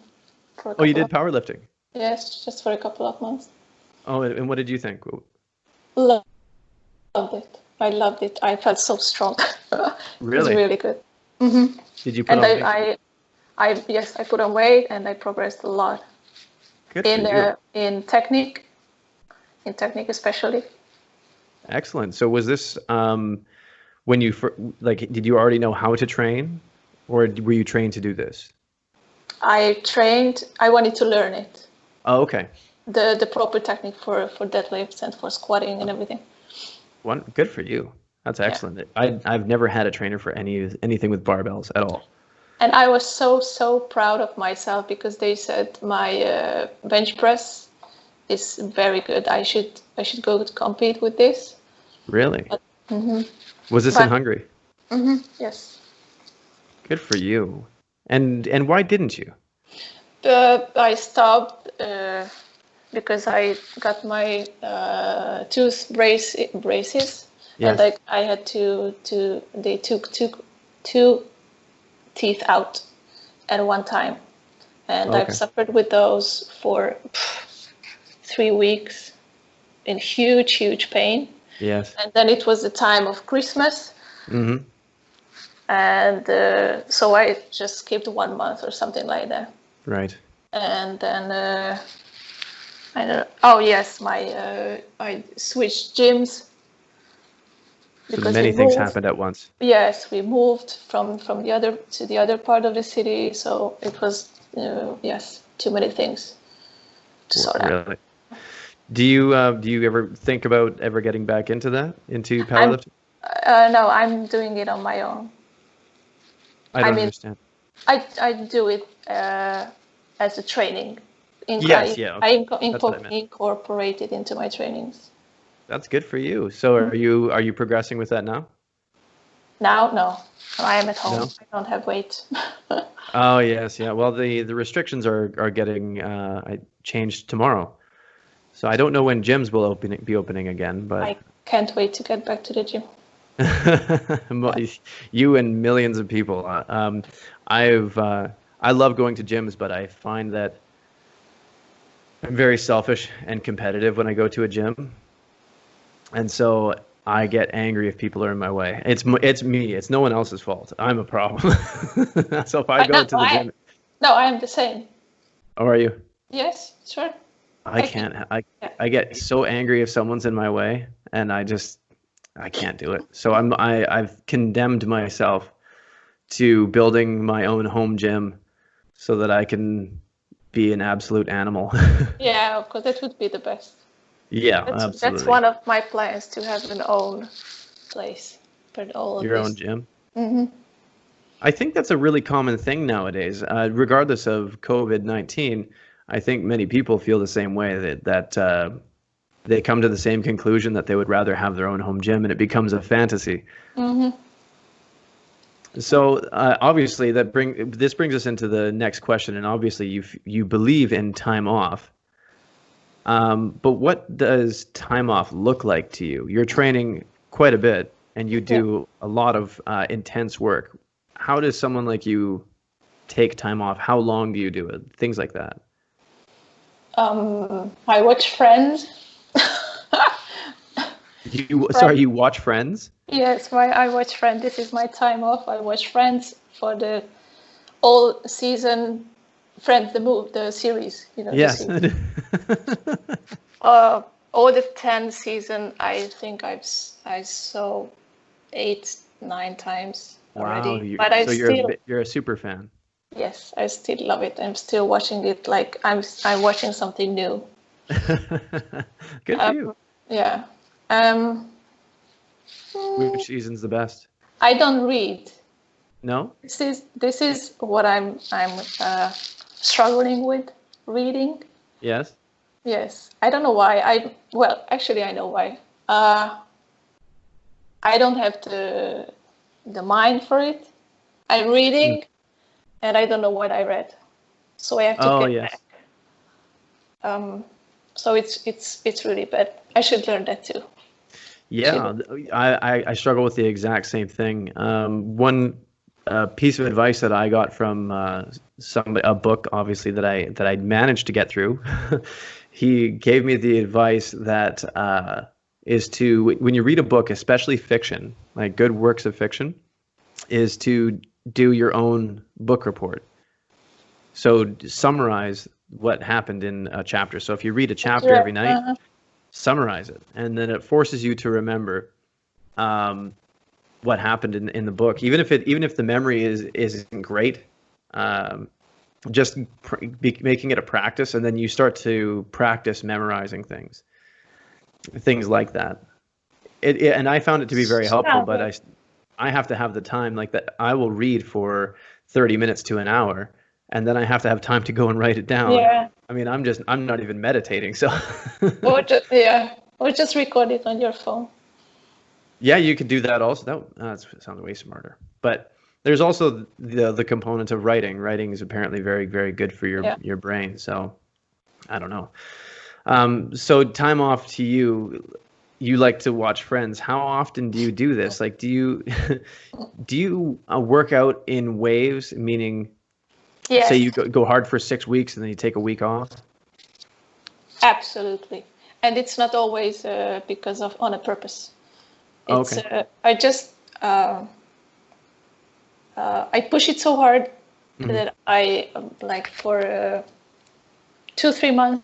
for a Oh, you couple did of powerlifting. yes, just for a couple of months. Oh, and what did you think? Loved it. I loved it. I felt so strong. It was Really? really good. Hmm. Did you put And on weight? yes, I put on weight and I progressed a lot Good for you. in technique especially. Excellent. So was this when like did you already know how to train or were you trained to do this? I wanted to learn it, Oh, okay. the proper technique for deadlifts and for squatting and everything. Good for you. That's Yeah. excellent. I've never had a trainer for anything with barbells at all. And I was so proud of myself because they said my bench press is very good. I should go to compete with this. Really? But, hmm Was this in but Hungary? yes, Good for you. And why didn't you? I stopped because I got my tooth braces, and Yes. I had to they took two teeth out at one time, and I've Okay. suffered with those for 3 weeks in huge pain. Yes. And then it was the time of Christmas, Mm-hmm. and so I just skipped 1 month or something like that. Right. And then I don't. Oh yes, my I switched gyms, So because we many things moved. happened at once. Yes, we moved from the other to the other part of the city, so it was yes, too many things to sort out. Really? Do you ever think about ever getting back into that, into I'm powerlifting? no, I'm doing it on my own. I I don't mean, understand. I do it as a training. Yes, yeah, okay. That's what I meant. Incorporate it into my trainings. That's good for you. So are you progressing with that now? Now, no, I am at home. No? I don't have weight. Oh, yes, yeah. Well, the restrictions are getting I changed tomorrow. So I don't know when gyms will be opening again, but I can't wait to get back to the gym. you and millions of people. I love going to gyms, but I find that I'm very selfish and competitive when I go to a gym, and so I get angry if people are in my way. It's me. It's no one else's fault. I'm a problem. So if I I go know. to the gym, I am the same. how are you? Yes, sure. I I can. can't. Yeah. I get so angry if someone's in my way, and I can't do it. So I've condemned myself to building my own home gym so that I can be an absolute animal. Yeah, of course, that would be the best. Yeah, That's absolutely. one of my plans to have an own place for all of Your own this. gym. Hmm. I think that's a really common thing nowadays, regardless of COVID-19. I think many people feel the same way that they come to the same conclusion that they would rather have their own home gym, and it becomes a fantasy. Hmm. So obviously this brings us into the next question, and obviously you believe in time off. But what does time off look like to you? You're training quite a bit, and you Yeah. do a lot of intense work. How does someone like you take time off? How long do you do it? Things like that. I watch Friends. Sorry, Friends. you watch Friends? Yes, I watch Friends. This is my time off. I watch Friends for the all season. Friends, the series. The Yes. series. Uh, all the 10 season. I think I saw 8, 9 times Wow, already. But I still, you're a super fan. yes, I still love it. I'm still watching it like I'm watching something new. Good for you. Yeah. Um, Which season's the best? I don't read. No? This is what I'm struggling with reading. Yes? Yes, I don't know why. Well, actually, I know why. I don't have the mind for it. I'm Mm. reading, and I don't know what I read, so I have to Oh, get yes. back. So it's really bad. I should learn that too. Yeah, I struggle with the exact same thing. One piece of advice that I got from a book, obviously that I managed to get through. He gave me the advice that is to when you read a book, especially fiction, like good works of fiction, is to do your own book report. So summarize what happened in a chapter. So if you read a chapter every night, summarize it, and then it forces you to remember what happened in the book, even if the memory isn't great. Just making it a practice, and then you start to practice memorizing things like that. And I found it to be very helpful, but I have to have the time like that. I will read for 30 minutes to an hour, and then I have to have time to go and write it down. Yeah. I mean, I'm not even meditating, so. Or just record it on your phone. Yeah, you could do that also. That sounds way smarter. But there's also the component of writing. Writing is apparently very, very good for your brain. So I don't know. So time off to you. You like to watch Friends. How often do you do this? Like, do you do you work out in waves? Meaning, say Yes, you go hard for 6 weeks and then you take a week off. absolutely. And it's not always because of on a purpose. It's Okay. I just I push it so hard that I like for 2, 3 months,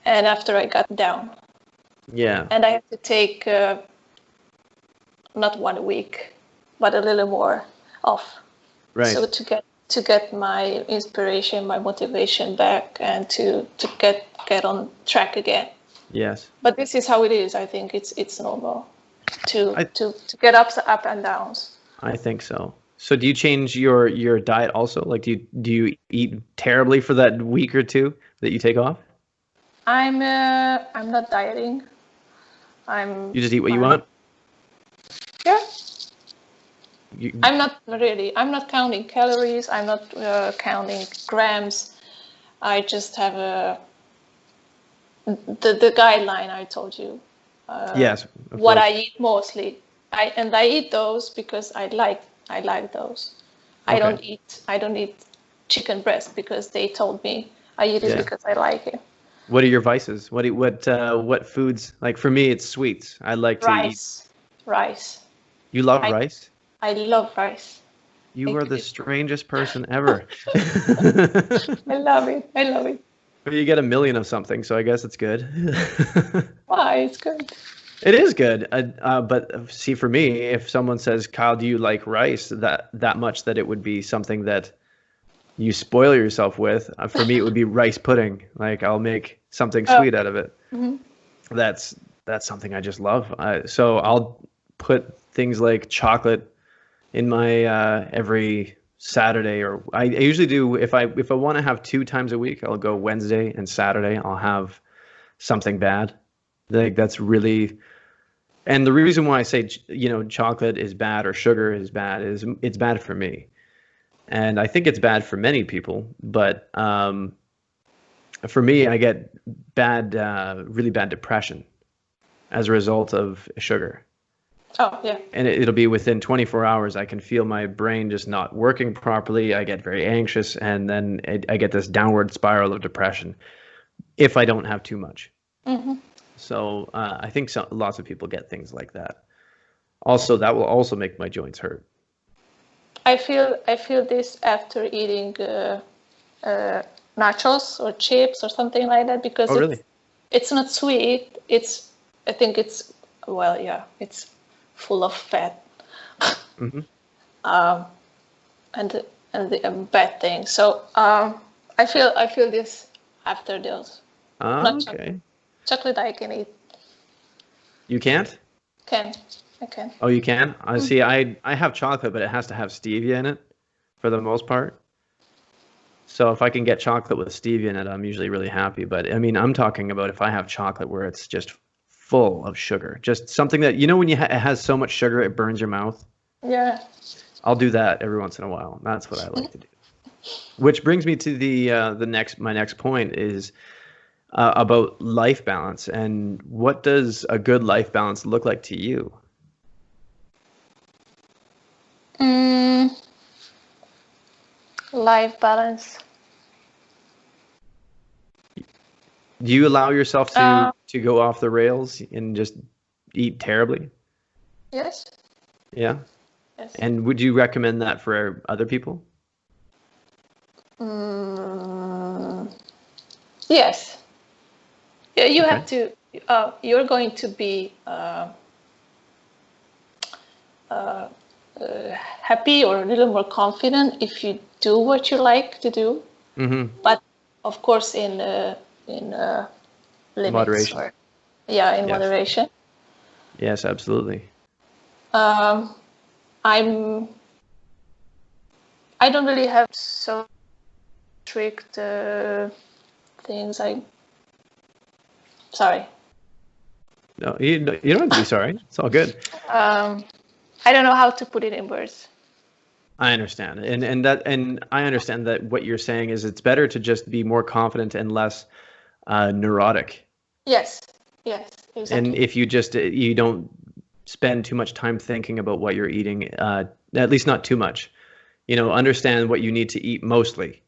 and after I got down, Yeah. and I have to take not 1 week, but a little more off. Right. So to get my inspiration, my motivation back, and to get on track again. Yes. But this is how it is. I think it's normal to get up and downs. I think so. So do you change your diet also? Like do you eat terribly for that week or two that you take off? I'm not dieting. You just eat what you want? Yeah. I'm not counting calories. I'm not counting grams. I just have the guideline I told you. Yes. What I eat mostly. I eat those because I like those. Okay. I don't eat chicken breast because they told me. I eat it because I like it. What are your vices? What foods? Like for me, it's sweets. I like to eat. Rice. You love rice? I love rice. You are the strangest person ever. I love it. I love it. But you get a million of something, so I guess it's good. Why? It's good. It is good. But see, for me, if someone says, "Kyle, do you like rice that much that it would be something that you spoil yourself with?" For me, it would be rice pudding. Like I'll make something sweet out of it. Mm-hmm. That's something I just love. So I'll put things like chocolate in my every Saturday, or I usually do if I want to have 2 times a week, I'll go Wednesday and Saturday. I'll have something bad. Like that's really, and the reason why I say chocolate is bad or sugar is bad is it's bad for me, and I think it's bad for many people. But for me, I get really bad depression as a result of sugar. Oh, yeah. And it'll be within 24 hours. I can feel my brain just not working properly. I get very anxious, and then I get this downward spiral of depression if I don't have too much. Mm-hmm. So I think lots of people get things like that. Also, that will also make my joints hurt. I feel this after eating nachos or chips or something like that because it's not sweet. I think it's full of fat. Mm-hmm. And the bad thing. So I feel this after those. Okay. Chocolate I can eat. You can't? I can. Oh, you can? I see. I have chocolate, but it has to have stevia in it for the most part. So if I can get chocolate with stevia in it, I'm usually really happy. But I mean, I'm talking about if I have chocolate where it's just full of sugar, just something that, when it has so much sugar, it burns your mouth. Yeah. I'll do that every once in a while. That's what I like to do. Which brings me to my next point is about life balance. And what does a good life balance look like to you? Life balance. Do you allow yourself to go off the rails and just eat terribly? Yes. Yeah? Yes. And would you recommend that for other people? Yes. Yeah, you have to. You're going to be happy or a little more confident if you do what you like to do. Mm-hmm. But of course, in limits. Moderation. Moderation. Yes, absolutely. I don't really have so strict things. Sorry. No, you don't have to be sorry. It's all good. I don't know how to put it in words. I understand. And I understand that what you're saying is it's better to just be more confident and less neurotic. Yes, exactly. And if you don't spend too much time thinking about what you're eating, at least not too much, understand what you need to eat mostly.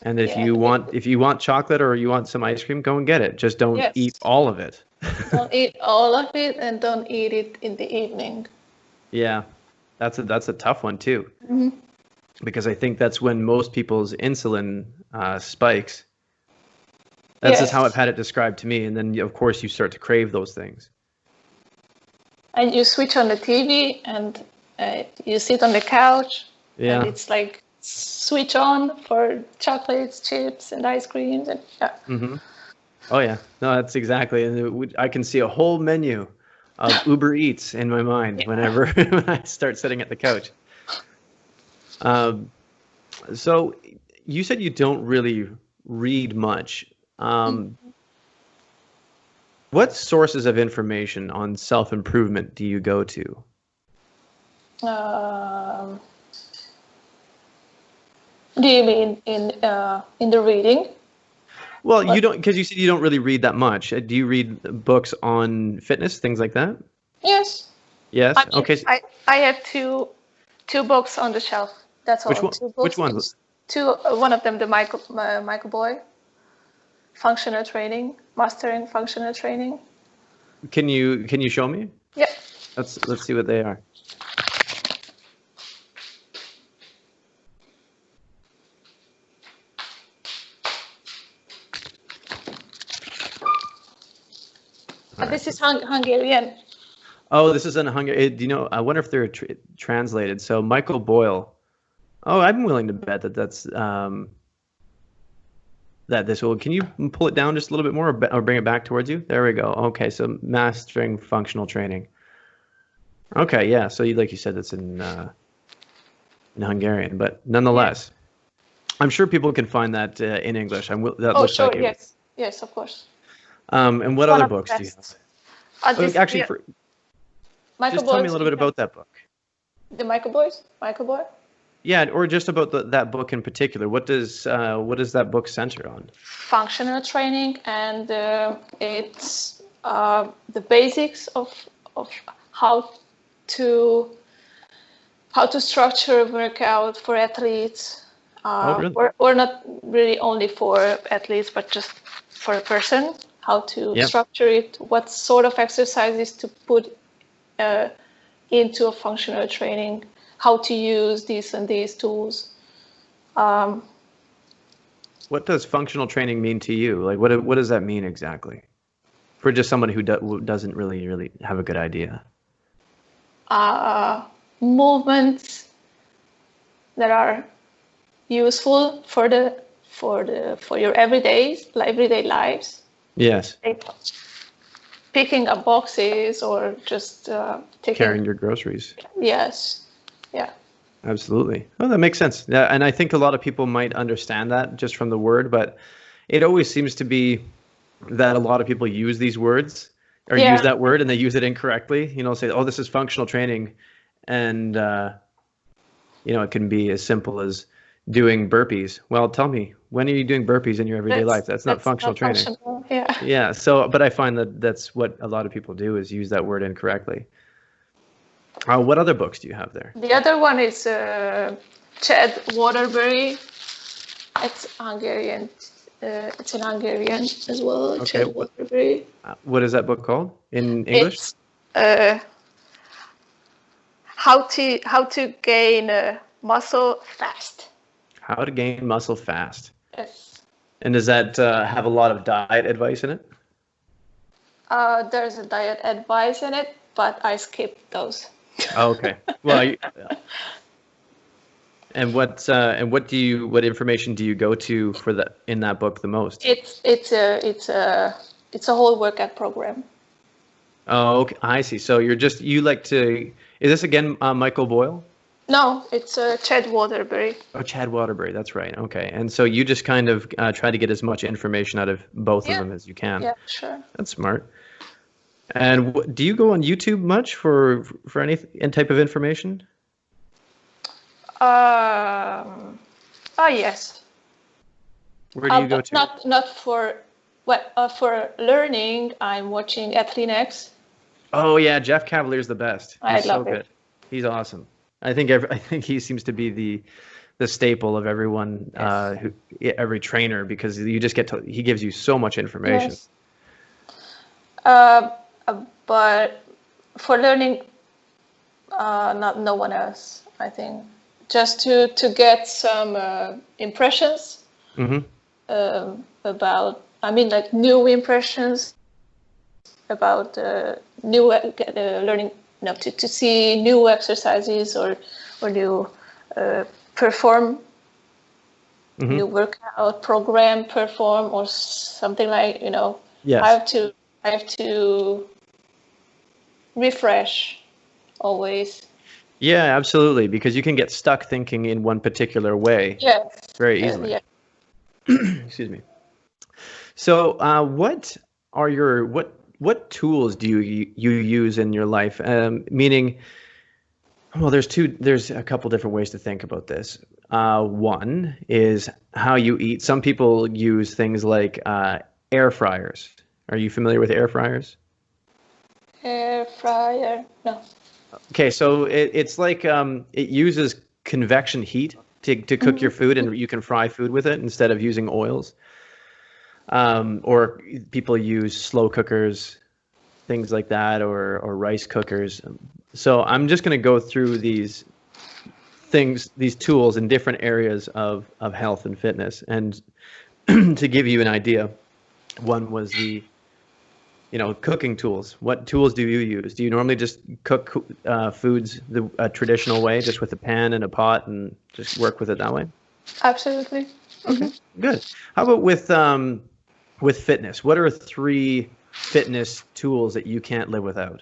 And if you want chocolate or you want some ice cream, go and get it. Just don't eat all of it. Don't eat all of it, and don't eat it in the evening. Yeah, that's a tough one too. Mm-hmm. Because I think that's when most people's insulin spikes. That's just how I've had it described to me. And then, of course, you start to crave those things. And you switch on the TV and you sit on the couch, Yeah. and it's like switch on for chocolates, chips, and ice creams, and yeah. Mm-hmm. Oh yeah, no, that's exactly. And I can see a whole menu of Uber Eats in my mind whenever when I start sitting at the couch. So you said you don't really read much. What sources of information on self-improvement do you go to? Do you mean in the reading? Well, you don't, because you said you don't really read that much. Do you read books on fitness, things like that? Yes. Yes. I mean, Okay. I have two books on the shelf. That's all. Which one? Two Which books. ones? Two. One of them, the Michael Boy, functional training, mastering functional training. Can you show me? Yeah. Let's see what they are. This is Hungarian. Oh, this is in Hungary. Do you know? I wonder if they're translated. So Michael Boyle. Oh, I'm willing to bet that that's that this will. Can you pull it down just a little bit more, or bring it back towards you? There we go. Okay, so mastering functional training. Okay, yeah. So like you said, it's in Hungarian, but nonetheless, I'm sure people can find that in English. That looks sure, like it. Yes, yes, of course. And what other books do you have? Actually, just tell me a little bit about that book. The Michael Boy. Yeah, or just about that book in particular. What does that book center on? Functional training, and it's the basics of how to structure a workout for athletes, Really? or not really only for athletes, but just for a person. How to structure it, what sort of exercises to put into a functional training, how to use these and these tools. What does functional training mean to you? Like, what does that mean exactly? For just somebody who doesn't really have a good idea. Movements that are useful for your everyday lives. Yes. Like picking up boxes or just carrying your groceries. Yes. Yeah. Absolutely. Oh, that makes sense. Yeah, and I think a lot of people might understand that just from the word, but it always seems to be that a lot of people use these words or use that word and they use it incorrectly. Say, oh, this is functional training, and it can be as simple as doing burpees. Well, tell me, when are you doing burpees in your everyday life? That's not functional training. Yeah. Yeah. So, but I find that's what a lot of people do, is use that word incorrectly. What other books do you have there? The other one is Chad Waterbury. It's Hungarian. It's in Hungarian as well. Okay. Chad Waterbury. What is that book called in English? It's how to gain muscle fast. How to gain muscle fast. Yes. And does that have a lot of diet advice in it? There's a diet advice in it, but I skipped those. Oh, okay. Well, and what information do you go to in that book the most? It's a whole workout program. Oh, okay. I see. So you like to. Is this again Michael Boyle? No, it's Chad Waterbury. Oh, Chad Waterbury. That's right. Okay. And so you just kind of try to get as much information out of both of them as you can. Yeah, sure. That's smart. And do you go on YouTube much for any type of information? Yes. Where do you go to? Not for for learning. I'm watching AthleanX. Oh yeah, Jeff Cavalier's the best. He's love so good. He's awesome. I think he seems to be the staple of everyone, every trainer, because you just he gives you so much information. Yes. But for learning, no one else, I think. Just to get some impressions about, like new impressions about learning to see new exercises or new perform new workout program perform or something like, Yes. I have to refresh always. Yeah, absolutely. Because you can get stuck thinking in one particular way. Yes. Very easily. Excuse me. So, what tools do you use in your life? Meaning, well, there's a couple different ways to think about this. One is how you eat. Some people use things like air fryers. Are you familiar with air fryers? Air fryer? No. Okay, so it's like it uses convection heat to cook your food, and you can fry food with it instead of using oils. Or people use slow cookers, things like that, or rice cookers. So I'm just going to go through these tools in different areas of health and fitness. And to give you an idea, one was the cooking tools. What tools do you use? Do you normally just cook foods the traditional way, just with a pan and a pot, and just work with it that way? Absolutely. Okay, good. How about with fitness? What are 3 fitness tools that you can't live without?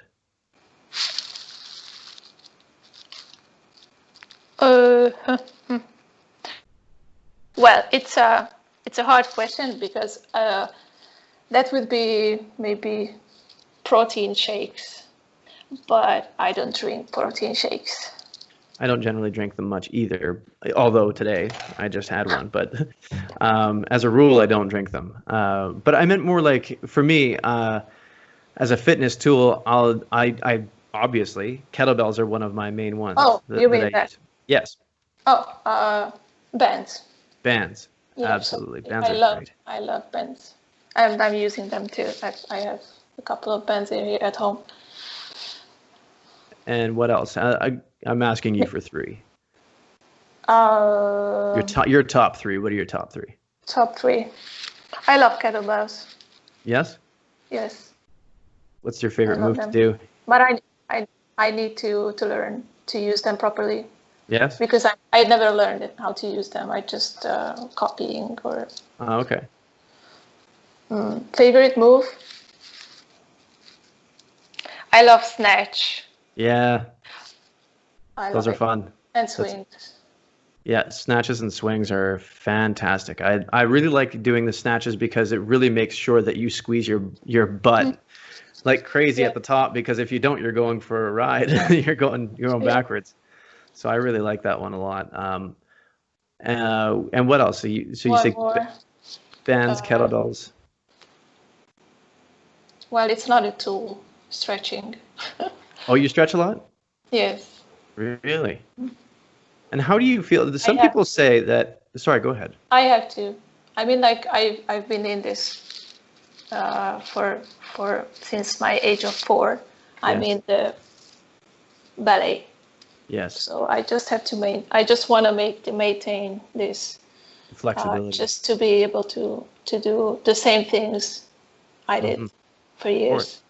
Well, it's a hard question because that would be maybe protein shakes, but I don't drink protein shakes. I don't generally drink them much either, although today I just had one. But as a rule, I don't drink them. But I meant more like, for me, as a fitness tool, I obviously kettlebells are one of my main ones. Oh, you mean that? Yes. Oh, bands. Bands. Yeah, Absolutely. Bands are great. I love bands. I'm using them too. I have a couple of bands here at home. And what else? I'm asking you for 3. Your top 3. What are your top 3? Top 3. I love kettlebells. Yes? Yes. What's your favorite move to do? But I need to learn to use them properly. Yes? Because I never learned how to use them. I just copying or... Oh, okay. Favorite move? I love snatch. Yeah. Those are fun. And swings. Yeah, snatches and swings are fantastic. I really like doing the snatches because it really makes sure that you squeeze your butt like crazy at the top, because if you don't, you're going for a ride. You're going backwards. So I really like that one a lot. And what else? So you say bands, kettlebells. Well, it's not a tool. Stretching. Oh, you stretch a lot? Yes. Really? And how do you feel? Some people say that. Sorry, go ahead. I have to. I mean, like I've been in this for since my age of 4. Yes. I'm in the ballet. Yes. So I just have to I just want to maintain this flexibility, just to be able to do the same things I did for years.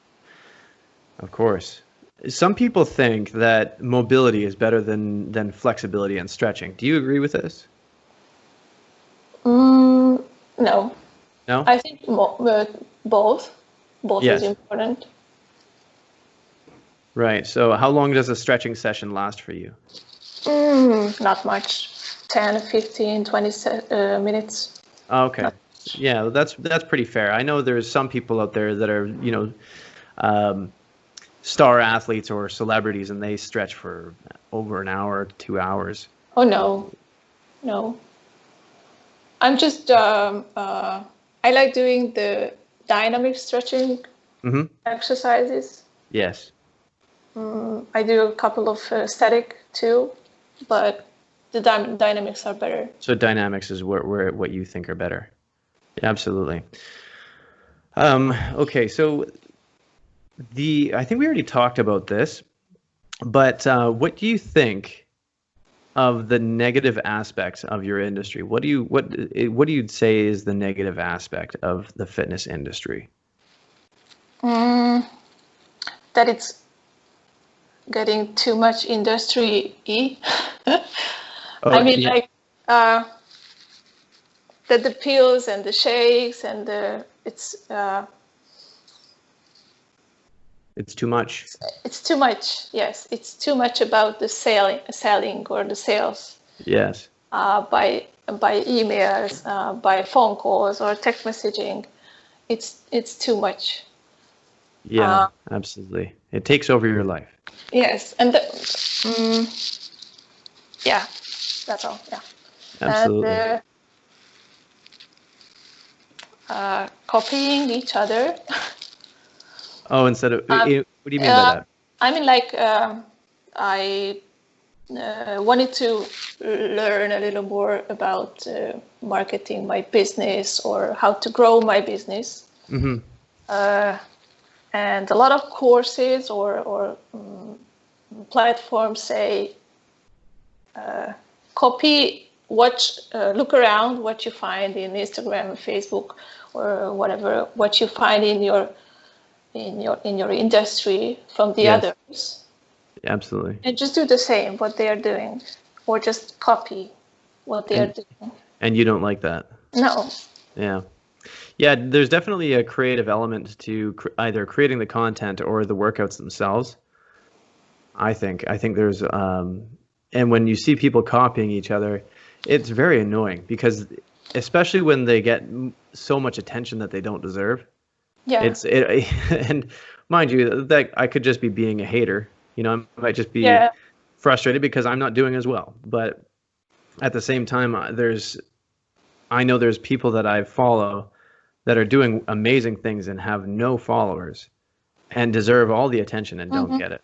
Of course. Some people think that mobility is better than flexibility and stretching. Do you agree with this? No. No? I think both. Both is important. Right. So how long does a stretching session last for you? Not much. 10, 15, 20 minutes. Okay. Yeah, that's pretty fair. I know there's some people out there that are, star athletes or celebrities, and they stretch for over an hour, 2 hours. Oh, no. I'm just, I like doing the dynamic stretching exercises. Yes. I do a couple of static too, but the dynamics are better. So dynamics is what you think are better. Absolutely. Okay, so I think we already talked about this, but what do you think of the negative aspects of your industry? What do you say is the negative aspect of the fitness industry? That it's getting too much industry-y. Oh, I mean, yeah. like the pills and the shakes and it's too much. It's too much. Yes, it's too much about the selling or the sales. Yes. By emails, by phone calls or text messaging. It's too much. Yeah, absolutely. It takes over your life. Yes, and yeah, that's all. Yeah, Absolutely. and copying each other. Oh, instead of, what do you mean by that? I mean, like I wanted to learn a little more about marketing my business or how to grow my business. Mm-hmm. And a lot of courses or platforms say copy, watch, look around what you find in Instagram, Facebook, or whatever, what you find in your industry from the Yes. others, Absolutely. and just do the same what they are doing, or just copy what they are doing. And you don't like that? No. Yeah. Yeah, there's definitely a creative element to either creating the content or the workouts themselves. I think there's and when you see people copying each other, it's very annoying because especially when they get so much attention that they don't deserve. Yeah. And mind you, that I could just be being a hater. You know, I might just be Yeah. frustrated because I'm not doing as well. But at the same time, I know there's people that I follow that are doing amazing things and have no followers and deserve all the attention and don't get it.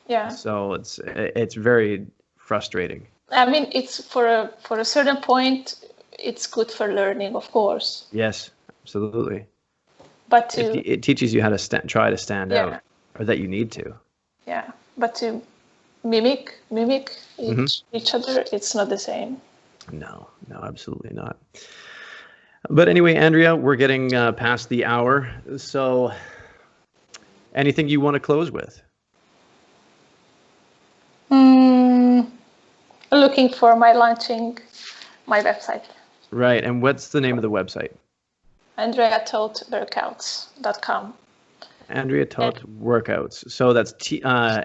Yeah. So it's very frustrating. I mean, it's for a certain point, it's good for learning, of course. Yes, absolutely. But it teaches you how to try to stand out, or that you need to. Yeah, but to mimic each other, it's not the same. No, absolutely not. But anyway, Andrea, we're getting past the hour. So anything you want to close with? Looking for launching my website. Right. And what's the name of the website? Andrea Toth workouts.com. Andrea Toth workouts. So that's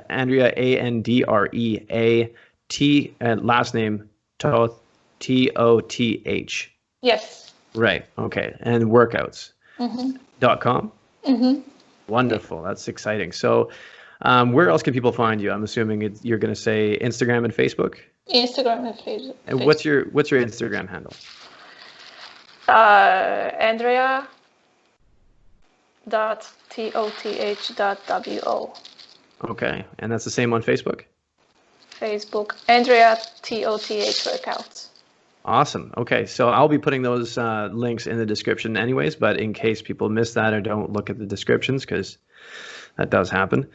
Andrea Andrea T last name Toth TOTH. Yes. Right. Okay. And workouts. .com. Wonderful. That's exciting. So where else can people find you? I'm assuming you're going to say Instagram and Facebook. Instagram and Facebook. And what's your Instagram handle? Andrea.toth.wo. Okay, and that's the same on Facebook? Facebook, Andrea Toth workouts. Awesome. Okay, so I'll be putting those links in the description anyways, but in case people miss that or don't look at the descriptions, because that does happen,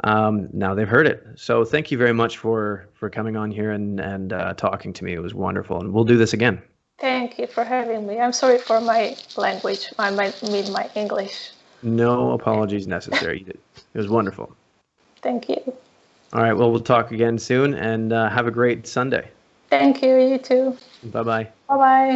now they've heard it. So thank you very much for coming on here and talking to me. It was wonderful, and we'll do this again. Thank you for having me. I'm sorry for my language. I might mean my English. No apologies necessary. It was wonderful. Thank you. All right, well, we'll talk again soon, and have a great Sunday. Thank you. You too. Bye-bye. Bye-bye.